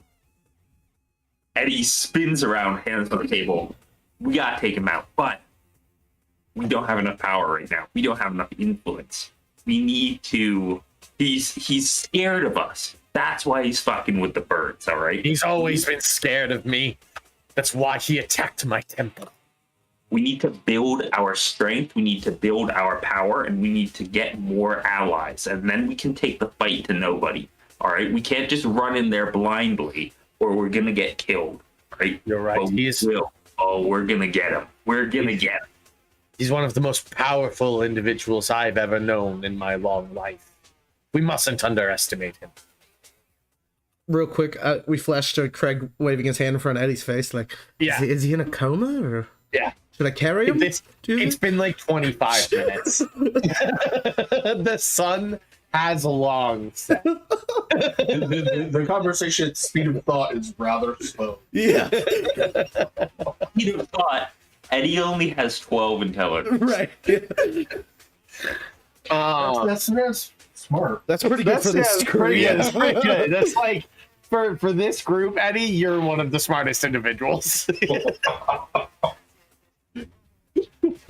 Eddie spins around, hands on the table. We gotta take him out, but we don't have enough power right now. We don't have enough influence. We need to. He's scared of us. That's why he's fucking with the birds. All right. He's always been scared of me. That's why he attacked my temple. We need to build our strength. We need to build our power, and we need to get more allies, and then we can take the fight to nobody. All right. We can't just run in there blindly, or we're gonna get killed. Right. You're right. But we will. Oh, we're gonna get him. We're gonna get him. He's one of the most powerful individuals I've ever known in my long life. We mustn't underestimate him. Real quick, we flashed to Craig waving his hand in front of Eddie's face, like, Yeah. is he in a coma or? Yeah. Should I carry him? It's been like 25 minutes. The sun has long set. The conversation speed of thought is rather slow. Yeah. You'd have thought Eddie only has 12 intelligence. Right. That's smart. That's pretty good for this crew. Pretty good. Yeah. That's pretty good. That's like for this group, Eddie, you're one of the smartest individuals.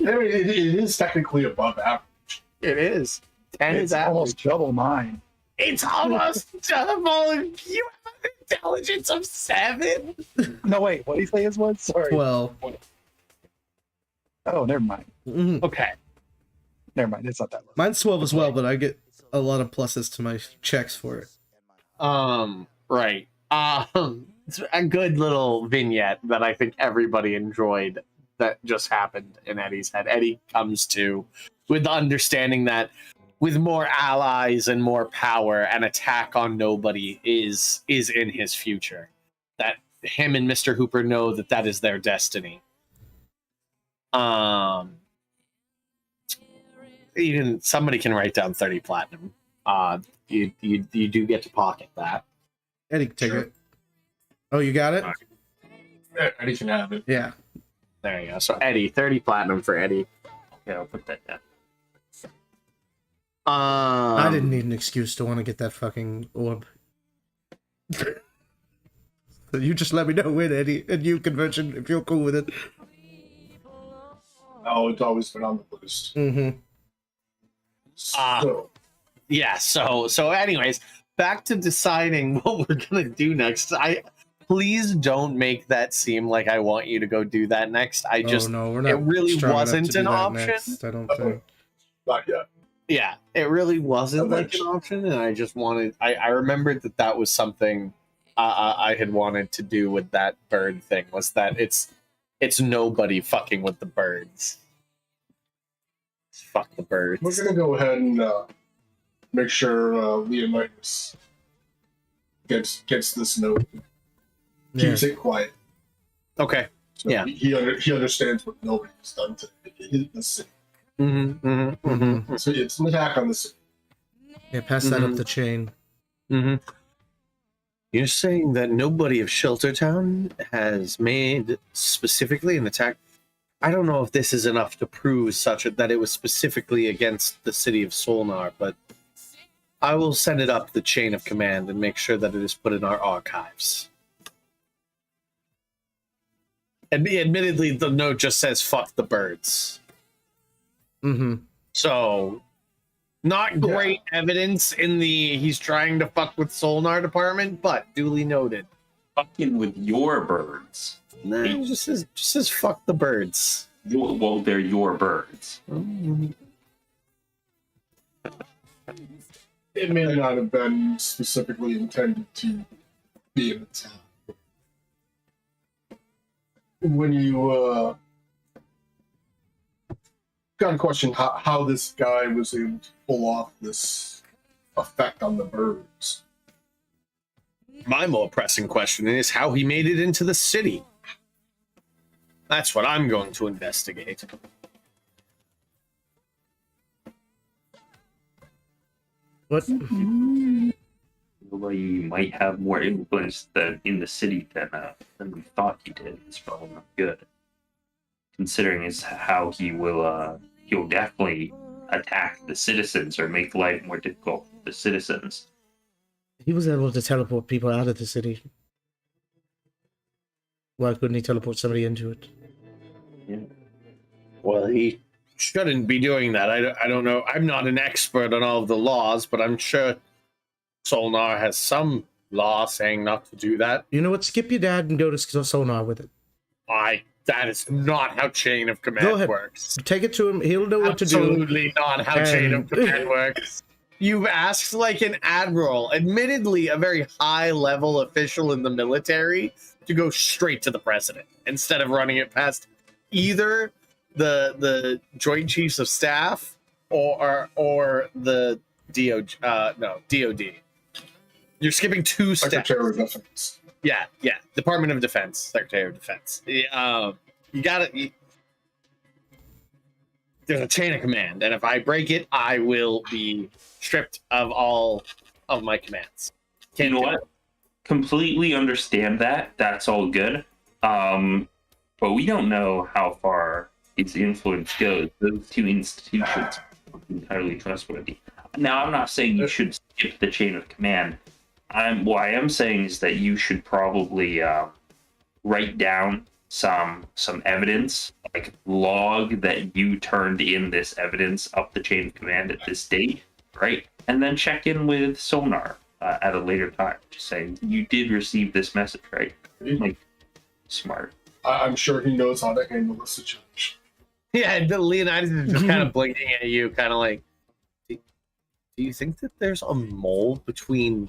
I mean, it is technically above average. It is. 10 It's is average. almost double mine. It's almost double. You have an intelligence of 7. No, wait. What do you say his was? Sorry. 12. Oh, never mind. Mhm. Okay. Never mind. It's not that low. Mine's 12 as well, but I get a lot of pluses to my checks for it. Right. It's a good little vignette that I think everybody enjoyed that just happened in Eddie's head. Eddie comes to with the understanding that with more allies and more power, an attack on nobody is in his future. That him and Mr. Hooper know that is their destiny. Even somebody can write down 30 platinum. You do get to pocket that. Eddie, take Sure. it. Oh, you got it? Eddie can have it. Yeah. There you go. So Eddie, 30 platinum for Eddie. Yeah, I'll put that down. I didn't need an excuse to want to get that fucking orb. So you just let me know when, Eddie, and you conversion if you're cool with it. Oh, it's always been on the list. Mm-hmm. So, Yeah, so anyways, back to deciding what we're gonna do next. Please don't make that seem like I want you to go do that next. I just oh, no, we're not it really strong enough wasn't to do an that option. next, I don't think. not yet. Yeah, it really wasn't like an Eventually. option, and I just wanted. I remembered that was something I had wanted to do with that bird thing. Was that it's nobody fucking with the birds. Fuck the birds. We're gonna go ahead and make sure Leonidas gets this note. Yeah. Keeps it quiet. Okay. So Yeah. he understands what nobody has done to the city. Mm-hmm, mm-hmm, mm-hmm, So it's an attack on the city. Yeah, pass that Mhm. up the chain. mm-hmm. You're saying that nobody of Sheltertown has made specifically an attack? I don't know if this is enough to prove that it was specifically against the city of Solnar, but I will send it up the chain of command and make sure that it is put in our archives. And admittedly, the note just says "fuck the birds," Mm-hmm. so not great evidence in the he's trying to fuck with Solnar department, but duly noted. Fucking with your birds. Nah, it just says "fuck the birds." Well, they're your birds. It may not have been specifically intended to be an attack. When you got a question how this guy was able to pull off this effect on the birds. My more pressing question is how he made it into the city. That's what I'm going to investigate. What? Well, you might have more influence in the city than we thought you did. It's probably not good, considering is how he'll definitely attack the citizens or make life more difficult for the citizens. He was able to teleport people out of the city. Why couldn't he teleport somebody into it? Yeah. Well, he shouldn't be doing that. I don't know. I'm not an expert on all of the laws, but I'm sure Solnar has some law saying not to do that. You know what? Skip your dad and go to Sonar with it. That is not how chain of Go command ahead. works. Take it to him. He'll know what to do. Absolutely not how chain of And- command works. You've asked like an admiral, admittedly a very high level official in the military, to go straight to the president instead of running it past either the Joint Chiefs of Staff or the DOD. You're skipping 2 steps. Secretary of Defense. Yeah, Department of Defense, Secretary of Defense. You got it. there's a chain of command, and if I break it, I will be stripped of all of my commands. You know what? Completely understand that. That's all good. But we don't know how far its influence goes. Those two institutions are entirely trustworthy. Now, I'm not saying you should skip the chain of command. What I am saying is that you should probably write down some evidence, like log that you turned in this evidence up the chain of command at this date, right? And then check in with Sonar at a later time, just saying you did receive this message, right? Like, smart. I'm sure he knows how to handle the situation. Yeah, and Leonidas is just kind of blinking at you, kind of like, do you think that there's a mole between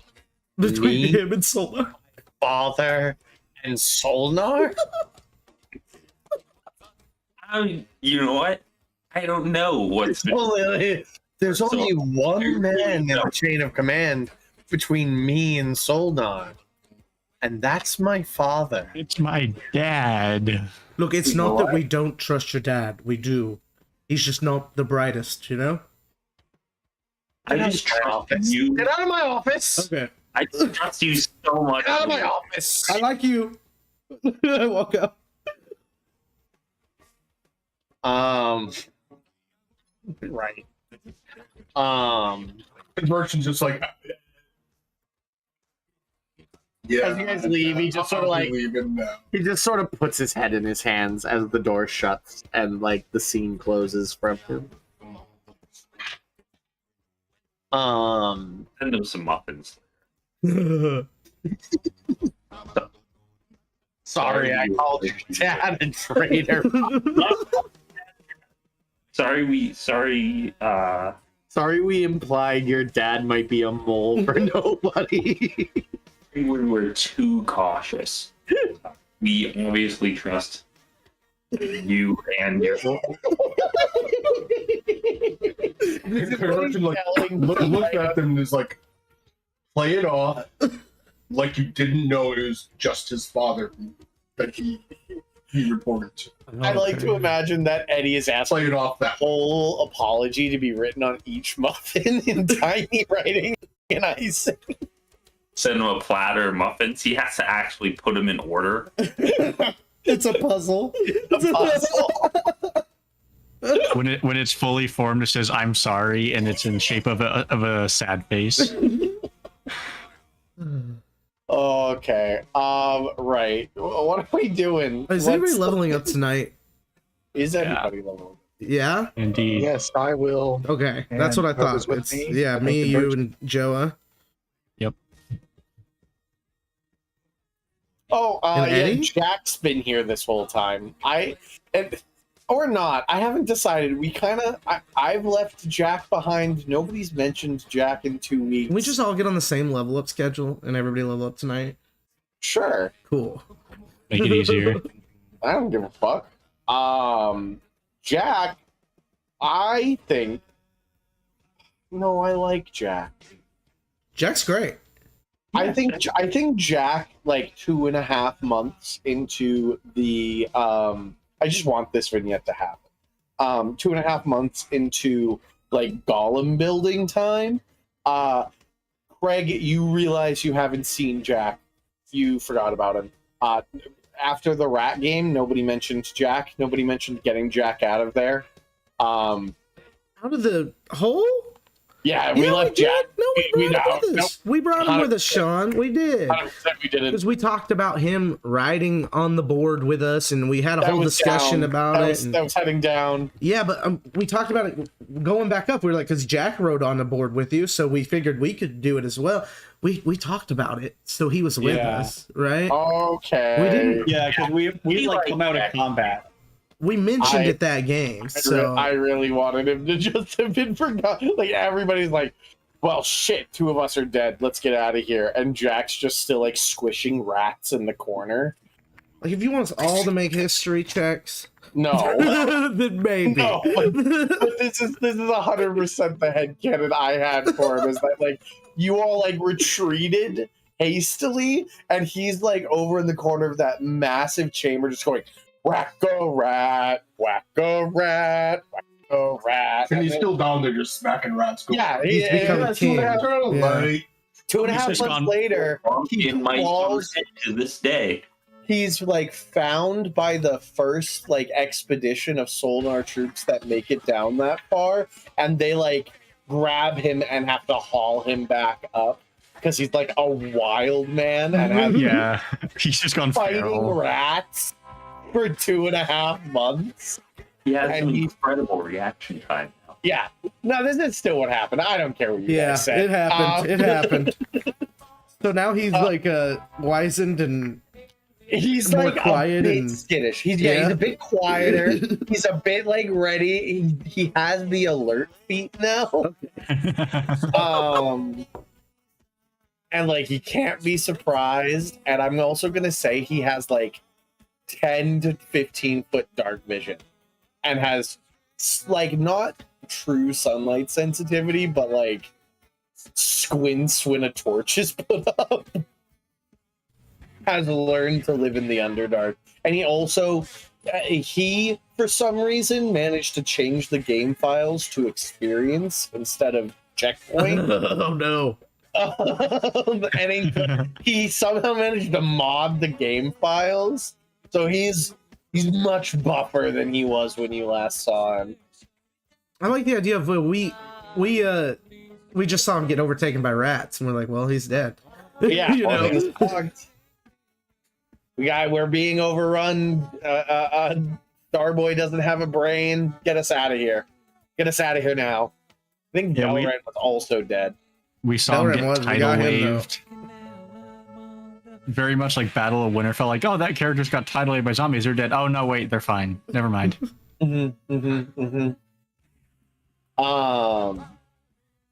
me, him and Solar? father, and Solnar? You know what? I don't know what's There's only one man in the chain of command between me and Solnar, and that's my father. It's my dad. Look, it's not that we don't trust your dad. We do. He's just not the brightest, you know? I just trust you. Get out of my office! Okay. I trust you so much. Get out of my office! I like you. I walk up. Right. The merchant's just like, yeah. As you guys leave, he just sort of like leaving now. he just sort of puts his head in his hands as the door shuts and like the scene closes from him. Send them some muffins. Sorry, I called your dad a traitor. Sorry, we implied your dad might be a mole for nobody. we were too cautious. We obviously trust you and your The merchant like looked at them and is like, play it off like you didn't know it was just his father that he reported to. I like to imagine that Eddie is asking Play it off that. whole apology to be written on each muffin in tiny writing and icing. send him a platter of muffins. He has to actually put them in order. It's a puzzle. It's a puzzle. When it's fully formed, it says "I'm sorry" and it's in shape of a sad face. Okay. Right. What are we doing? Is anybody leveling up tonight? Is everybody leveling? Yeah. Indeed. Yes, I will. Okay, that's And what I whoever's thought. with It's, me, yeah, I me, think the you, merchant- and Joa. Oh, And yeah, Eddie? Jack's been here this whole time. Or not. I haven't decided. I've left Jack behind. Nobody's mentioned Jack in 2 weeks. Can we just all get on the same level up schedule and everybody level up tonight? Sure. Cool. Make it easier. I don't give a fuck. Jack, I think. No, I like Jack. Jack's great. I think Jack, like 2.5 months into the I just want this vignette to happen. 2.5 months into like Golem building time. Craig, you realize you haven't seen Jack. You forgot about him. After the rat game, nobody mentioned Jack. Nobody mentioned getting Jack out of there. Out of the hole? Yeah, we left Jack. No, we brought him with Nope. us. We brought him with us, Sean. We did. 100% we didn't. Because we talked about him riding on the board with us, and we had a That whole was discussion down. about that it. was, and- that was heading down. Yeah, but we talked about it going back up. We were like, because Jack rode on the board with you, so we figured we could do it as well. We talked about it, so he was with Yeah. us, right? Okay. We didn't- Yeah, because we like come out of combat. We mentioned I- it that game, so I really wanted him to just have been forgotten. Like, everybody's like, well, shit, 2 of us are dead. Let's get out of here. And Jack's just still, like, squishing rats in the corner. like if you want us all to make history checks, No. then maybe. No, but this is 100% the headcanon I had for him, is that, like, you all, like, retreated hastily, and he's, like, over in the corner of that massive chamber just going, whack-a-rat, whack-a-rat, whack-a-rat. down there just smacking rats. Going, Yeah, He's become that's king. what happened. Turn on the Yeah. light. 2.5 He's months just gone- later, he in my falls. head to this day. He's like found by the first like expedition of Solnar troops that make it down that far, and they like grab him and have to haul him back up because he's like a wild man and has Yeah, he's just gone fighting feral. rats for 2.5 months. He has And an he's- incredible reaction time now. Yeah, no, this is still what happened. I don't care what you Yeah, guys say. it happened. It happened. So now he's like wizened and He's more like quiet a bit and- skittish. He's Yeah. he's a bit quieter. He's a bit like ready. He has the alert feat now. And like he can't be surprised. And I'm also gonna say he has like 10 to 15 foot dark vision, and has like not true sunlight sensitivity, but like squints when a torch is put up. Has learned to live in the Underdark, and he also he for some reason managed to change the game files to experience instead of checkpoint. oh no. And he somehow managed to mod the game files, so he's much buffer than he was when you last saw him. I like the idea of we just saw him get overtaken by rats, and we're like, well, he's dead. Yeah, You know? he's fucked. We're being overrun. Starboy doesn't have a brain. Get us out of here. Get us out of here now. I think Yeah, Delran was also dead. We saw him Delran get was, we tidal got him, though. waved. Very much like Battle of Winterfell. Like, oh, that character's got tidal waved by zombies. They're dead. Oh no, wait, they're fine. Never mind.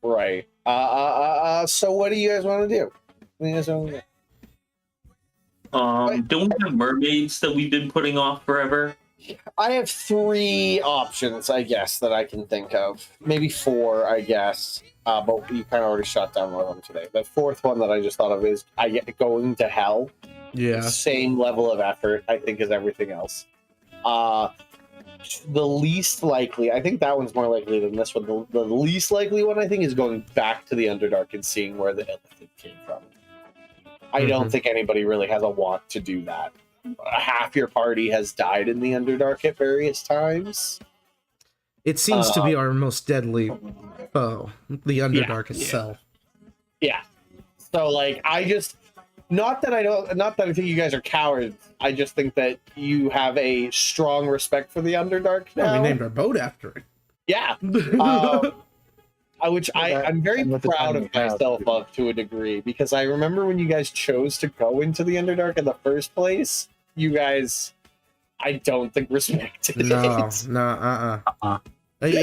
Right. So what do you guys want to do? What do you guys want to do? Don't we have mermaids that we've been putting off forever? I have 3 options, I guess, that I can think of. Maybe 4, I guess. But you kind of already shot down one of them today. The 4th one that I just thought of is going to hell. Yeah. Same level of effort, I think, as everything else. The least likely, I think that one's more likely than this one. The least likely one, I think, is going back to the Underdark and seeing where the Illithid came from. I don't think anybody really has a want to do that. Half your party has died in the Underdark at various times. It seems to be our most deadly foe, the Underdark itself. Yeah. So like not that I think you guys are cowards. I just think that you have a strong respect for the Underdark now. Well, we named our boat after it. Yeah. I'm very and with the proud time of we have, myself of to a degree, because I remember when you guys chose to go into the Underdark in the first place, you guys, I don't think respected it.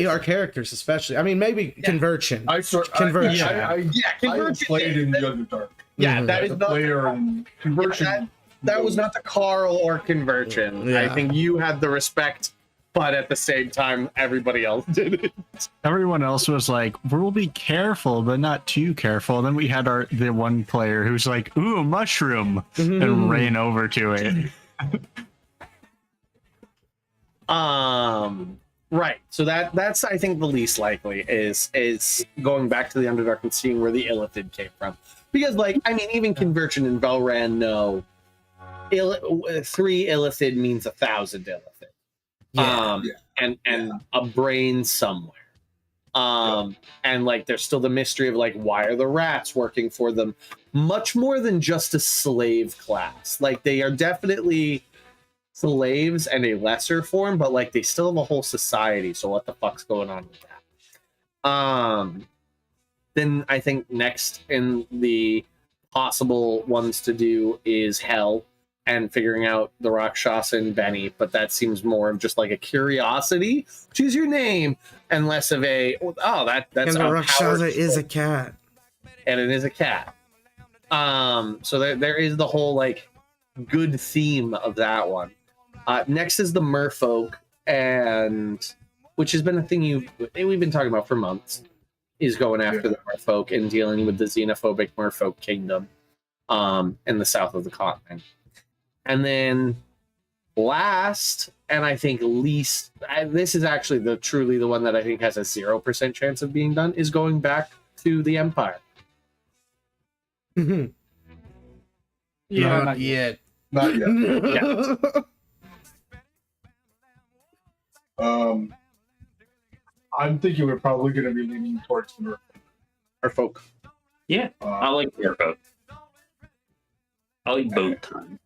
Our characters, especially. I mean, maybe Conversion. Conversion. I Conversion. played in the Underdark. Yeah, Mhm. that is As a not player and conversion. that was not the Carl or Conversion. Yeah. I think you had the respect, but at the same time, everybody else did it. Everyone else was like, we'll be careful, but not too careful. Then we had the one player who's like, ooh, a mushroom, and ran over to it. Right. So that's I think the least likely is going back to the Underdark and seeing where the Illithid came from. Because like, I mean, even Conversion and Velran know 3 Illithid means 1,000 Illithid. And a brain somewhere. And like there's still the mystery of like, why are the rats working for them? Much more than just a slave class. Like they are definitely slaves and a lesser form, but like they still have a whole society. So what the fuck's going on with that? Then I think next in the possible ones to do is Hell and figuring out the Rakshasa and Benny, but that seems more of just like a curiosity. Choose your name, and less of a that's And the a Rakshasa power is a cat. and it is a cat. So there is the whole like good theme of that one. Next is the Merfolk, and which has been a thing we've been talking about for months, is going after the Merfolk and dealing with the xenophobic Merfolk kingdom in the south of the continent. And then last, and I think least, this is actually truly the one that I think has a 0% chance of being done, is going back to the Empire. Yeah, not yet. Not yet. Yeah. I'm thinking we're probably going to be leaning towards the Our folk. Yeah, I like airboat. I like boat time.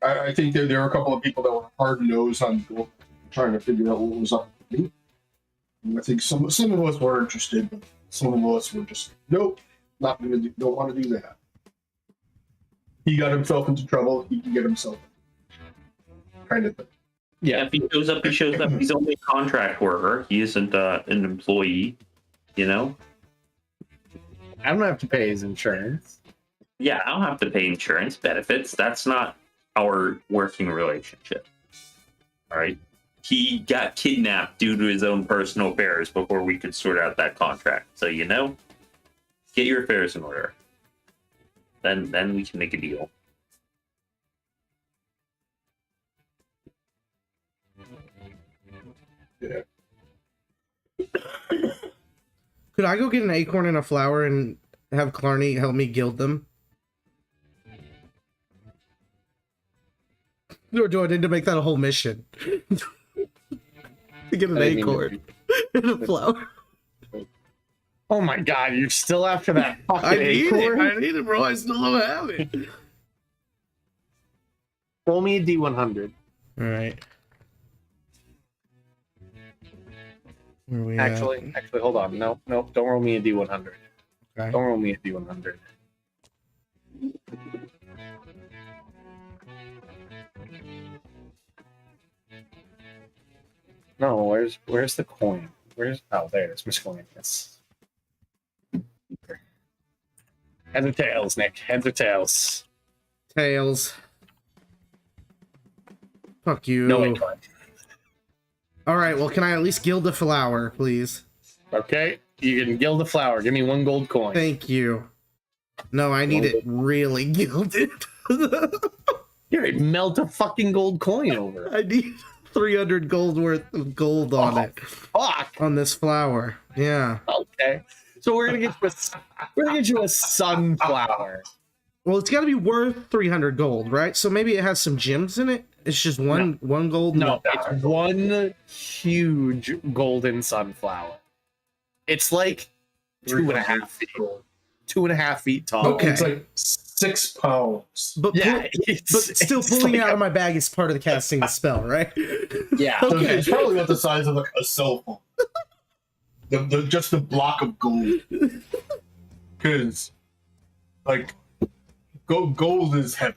I think there were a couple of people that were hard nosed on trying to figure out what was up with me. And I think some of us were interested, but some of us were just nope, not going to don't want to do that. He got himself into trouble. He can get himself kind of thing. Yeah, if he shows up, he shows up. He's only a contract worker. He isn't an employee, you know? I don't have to pay his insurance. Yeah, I don't have to pay insurance benefits. That's not our working relationship. All right? He got kidnapped due to his own personal affairs before we could sort out that contract. So, you know, get your affairs in order. Then we can make a deal. Yeah. Could I go get an acorn and a flower and have Clarny help me gild them? Or do I need to make that a whole mission? To get an acorn and a flower. Oh my god, you're still after that fucking I need acorn? it. I need it, bro. I still don't have it. Roll me a D100. All right. Where are we Actually, hold on. No, don't roll me a D100. Okay. Don't roll me a D100. No, where's the coin? Oh, there it is, miscellaneous. Heads or tails, Nick? Heads or tails? Tails. Fuck you. No acorn. All right. Well, can I at least gild the flower, please? Okay, you can gild the flower. Give me 1 gold coin. Thank you. No, I need it really gilded. Here, melt a fucking gold coin over. I need 300 gold worth of gold on it. Fuck. On this flower. Yeah. Okay. So we're gonna get you a sunflower. Well, it's got to be worth 300 gold, right? So maybe it has some gems in it. It's just one gold. No, it's one huge golden sunflower. It's like 2.5 feet. 2.5 feet tall. Okay. It's like 6 pounds. But Yeah, but still pulling it out of my bag is part of the casting the spell, right? Yeah. So Okay. it's probably about the size of like a cell phone. Just the block of gold. Because, like, gold is heavy.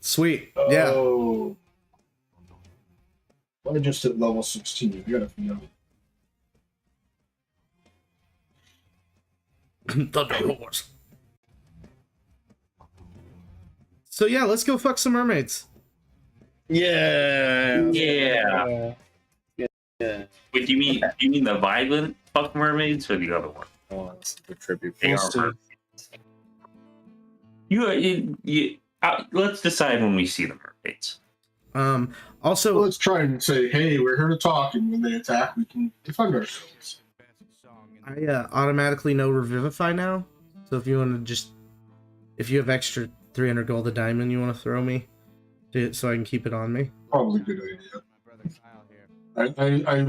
Sweet. Yeah. Oh. I just hit level 16. You gotta know. Thunder Horse. So yeah, let's go fuck some mermaids. Yeah. Yeah. Yeah. Wait, do you mean the violent fuck mermaids or the other one? Oh, that's the tribute. They are mermaids. Let's decide when we see the mermaids. Also, Let's try and say, hey, we're here to talk, and when they attack, we can defend ourselves. I automatically know Revivify now. So if you want to if you have extra 300 gold a diamond you want to throw me, so I can keep it on me. Probably a good idea.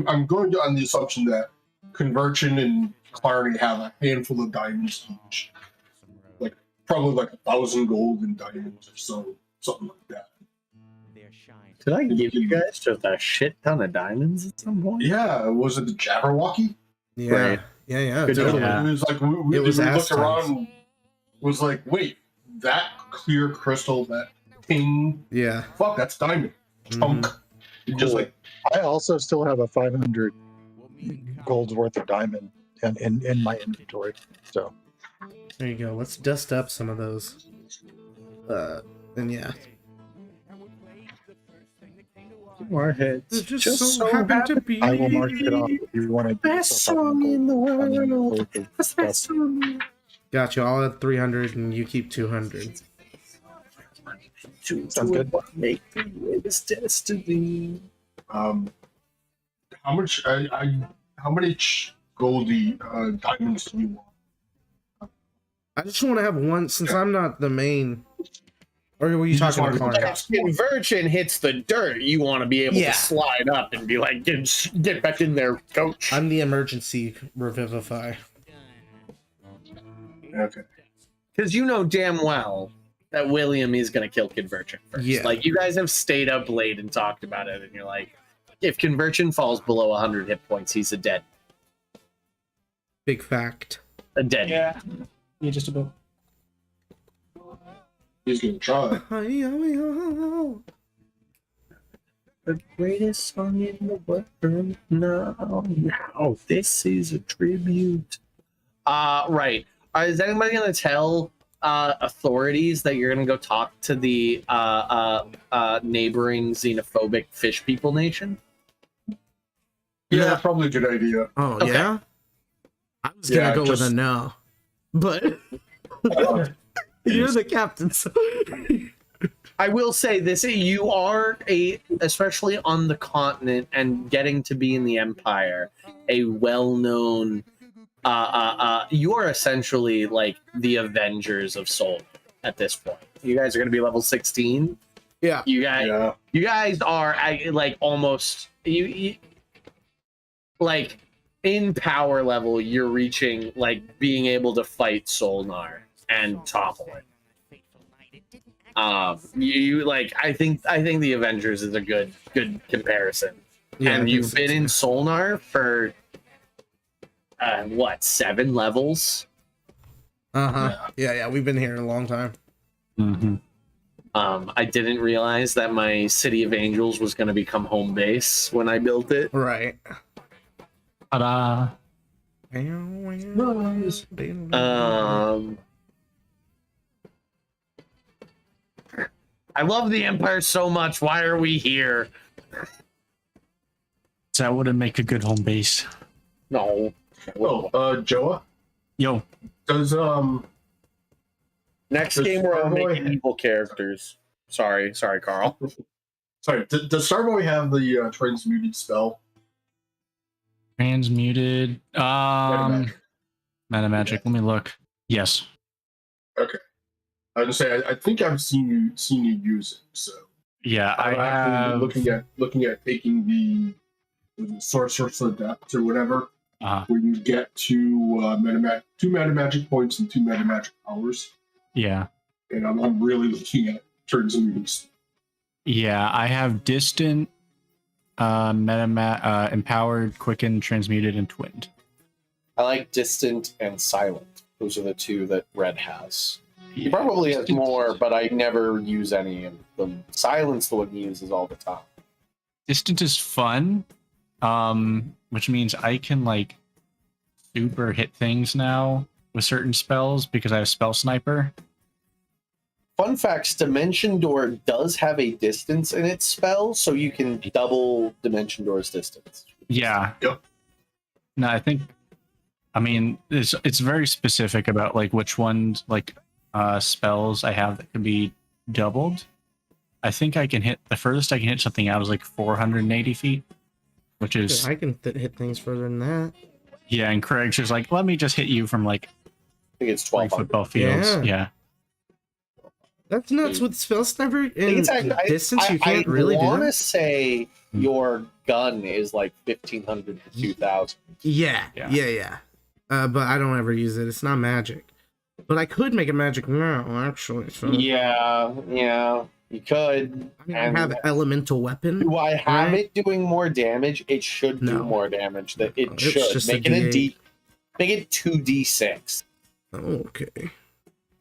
I'm going on the assumption that Conversion and Clarny have a handful of diamonds each. Like, probably like 1,000 gold in diamonds or so, something like that. Did I give you guys just a shit ton of diamonds at some point? Yeah, was it the Jabberwocky? Yeah. Right. Yeah. Good Totally. job. It was like, we It was looked ass around times. and was like, wait, that clear crystal, that ping, Yeah. fuck, that's diamond. Chunk. And just like, I also still have a 500 gold's worth of diamond in my inventory. So There you go. Let's dust up some of those. And yeah. Warheads. It just so happened to be I will mark it off if you want to. Best song in the world. Best song. Got you. I'll have 300 and you keep 200. Sounds good. Make this destiny. How much? How many goldy diamonds do you want? I just want to have one since I'm not the main. Or were you You just talking to want to- Connor? If conversion hits the dirt, you want to be able Yeah. to slide up and be like, get back in there, coach. I'm the emergency revivify. Okay. Because you know damn well that William is going to kill conversion first. Yeah. Like, you guys have stayed up late and talked about it, and you're like, if conversion falls below 100 hit points, he's a dead. Big fact. A dead. Yeah. Yeah, just about. He's gonna try. The greatest song in the world now. This is a tribute. Right. Is anybody gonna tell authorities that you're gonna go talk to the neighboring xenophobic fish people nation? Yeah, probably a good idea. Oh, Okay. yeah? I was gonna Yeah, go with just- a no. But you're the captain, so I will say this: you are especially on the continent and getting to be in the Empire, a well-known. You are essentially like the Avengers of Soul at this point. You guys are going to be level 16. yeah. You guys, Yeah. you guys are like almost you like in power level. You're reaching like being able to fight Solnar and topple it. You like I think the Avengers is a good comparison. Yeah, I And think you've so, been in too. Solnar for what, 7 levels? Uh-huh. Yeah, we've been here a long time. Mm-hmm. I didn't realize that my City of Angels was going to become home base when I built it. Right. Ta-da! I love the Empire so much. Why are we here? So that wouldn't make a good home base. No. Oh, Joa, Yo, does Next Does game we're all Starboy- making evil characters. Sorry, Carl. sorry, does Starboy have the transmuted spell? transmuted. Metamagic. Meta magic. Let me look. Yes. I just say I think I've seen you use it. So Yeah, I I'm actually have. looking at taking the sorcerer's adept or whatever, where you get two meta magic points and 2 meta magic powers, Yeah. and I'm really looking at transmuting. Yeah, I have distant, empowered, quickened, transmuted, and twinned. I like distant and silent. Those are the 2 that Red has. He probably has more, but I never use any of them. Silence the one he uses all the time. Distant is fun, which means I can like super hit things now with certain spells because I have spell sniper. Fun facts, Dimension Door does have a distance in its spell, so you can double Dimension Door's distance. Yeah. Yep. No, I mean, it's very specific about like which ones like spells I have that can be doubled. I think I can hit the furthest I can hit something out is like 480 feet, which is I can hit things further than that. yeah. And Craig's just like, let me just hit you from like I think it's 3 1200. football fields. Yeah. Yeah. That's nuts with spell sniper I think it's and actually, distance. You can't really I do want to that. say your gun is like 1500 to 2000. Yeah. But I don't ever use it. It's not magic. But I could make it magic now, actually. So Yeah, you could. I mean, I have elemental weapon. Do I have right? it doing more damage? It should do No. more damage. That it It's should just a make it a D. D8. Make it 2d6. Okay.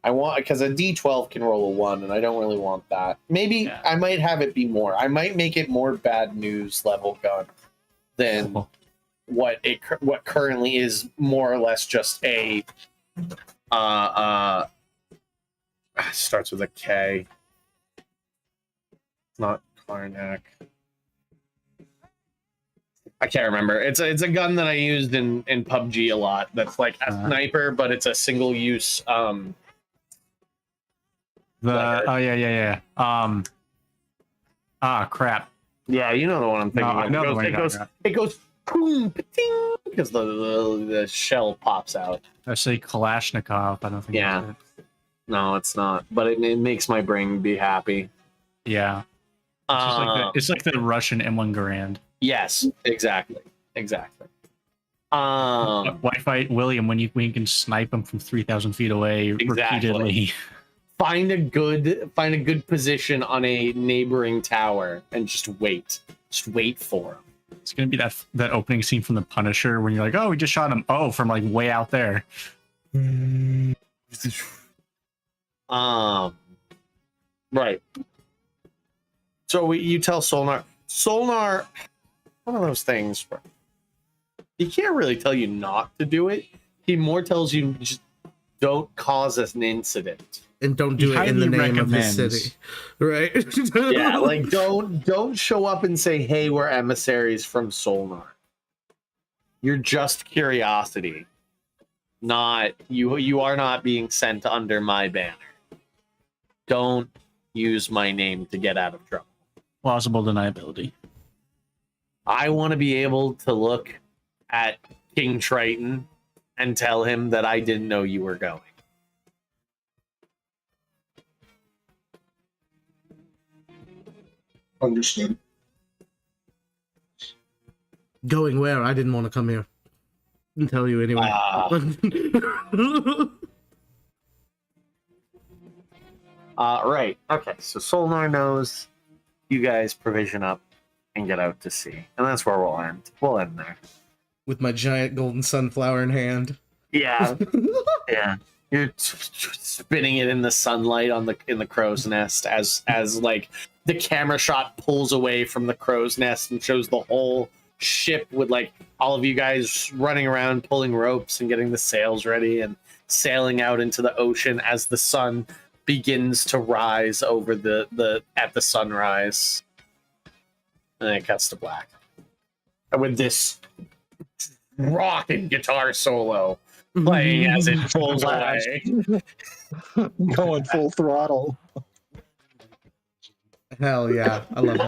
I want because a d12 can roll a 1, and I don't really want that. Maybe Yeah. I might have it be more. I might make it more bad news level gun than what currently is more or less just a starts with a K. Not Karnak. I can't remember. It's a gun that I used in PUBG a lot. That's like a sniper, but it's a single use. Oh yeah. Crap. Yeah, you know the one I'm thinking No, I of. know the one you're talking about. It goes boom, pa-ting, because the shell pops out. I say Kalashnikov. I don't think. Yeah. That's it. No, it's not. But it makes my brain be happy. Yeah. It's like the Russian M1 Garand. Yes, exactly. Why fight William when you can snipe him from 3,000 feet away repeatedly? Find a good position on a neighboring tower and just wait. Just wait for him. It's gonna be that opening scene from The Punisher when you're like, oh, we just shot him. Oh, from like way out there. Right. So you tell Solnar, one of those things where he can't really tell you not to do it. He more tells you just don't cause us an incident. And don't do it in the name of the recommends. city. Right? Yeah, like don't show up and say, hey, we're emissaries from Solnar. You're just curiosity. Not you are not being sent under my banner. Don't use my name to get out of trouble. Plausible deniability. I want to be able to look at King Triton and tell him that I didn't know you were going. Understood. Going where? I didn't want to come here. Didn't tell you anyway. Right. Okay. So Solnar knows you guys provision up and get out to sea, and that's where we'll end. We'll end there. With my giant golden sunflower in hand. Yeah. Yeah. You're spinning it in the sunlight in the crow's nest as like the camera shot pulls away from the crow's nest and shows the whole ship with like all of you guys running around pulling ropes and getting the sails ready and sailing out into the ocean as the sun begins to rise over at the sunrise. And it cuts to black. And with this rocking guitar solo playing as it pulls away. Going full throttle. Hell yeah. I love that.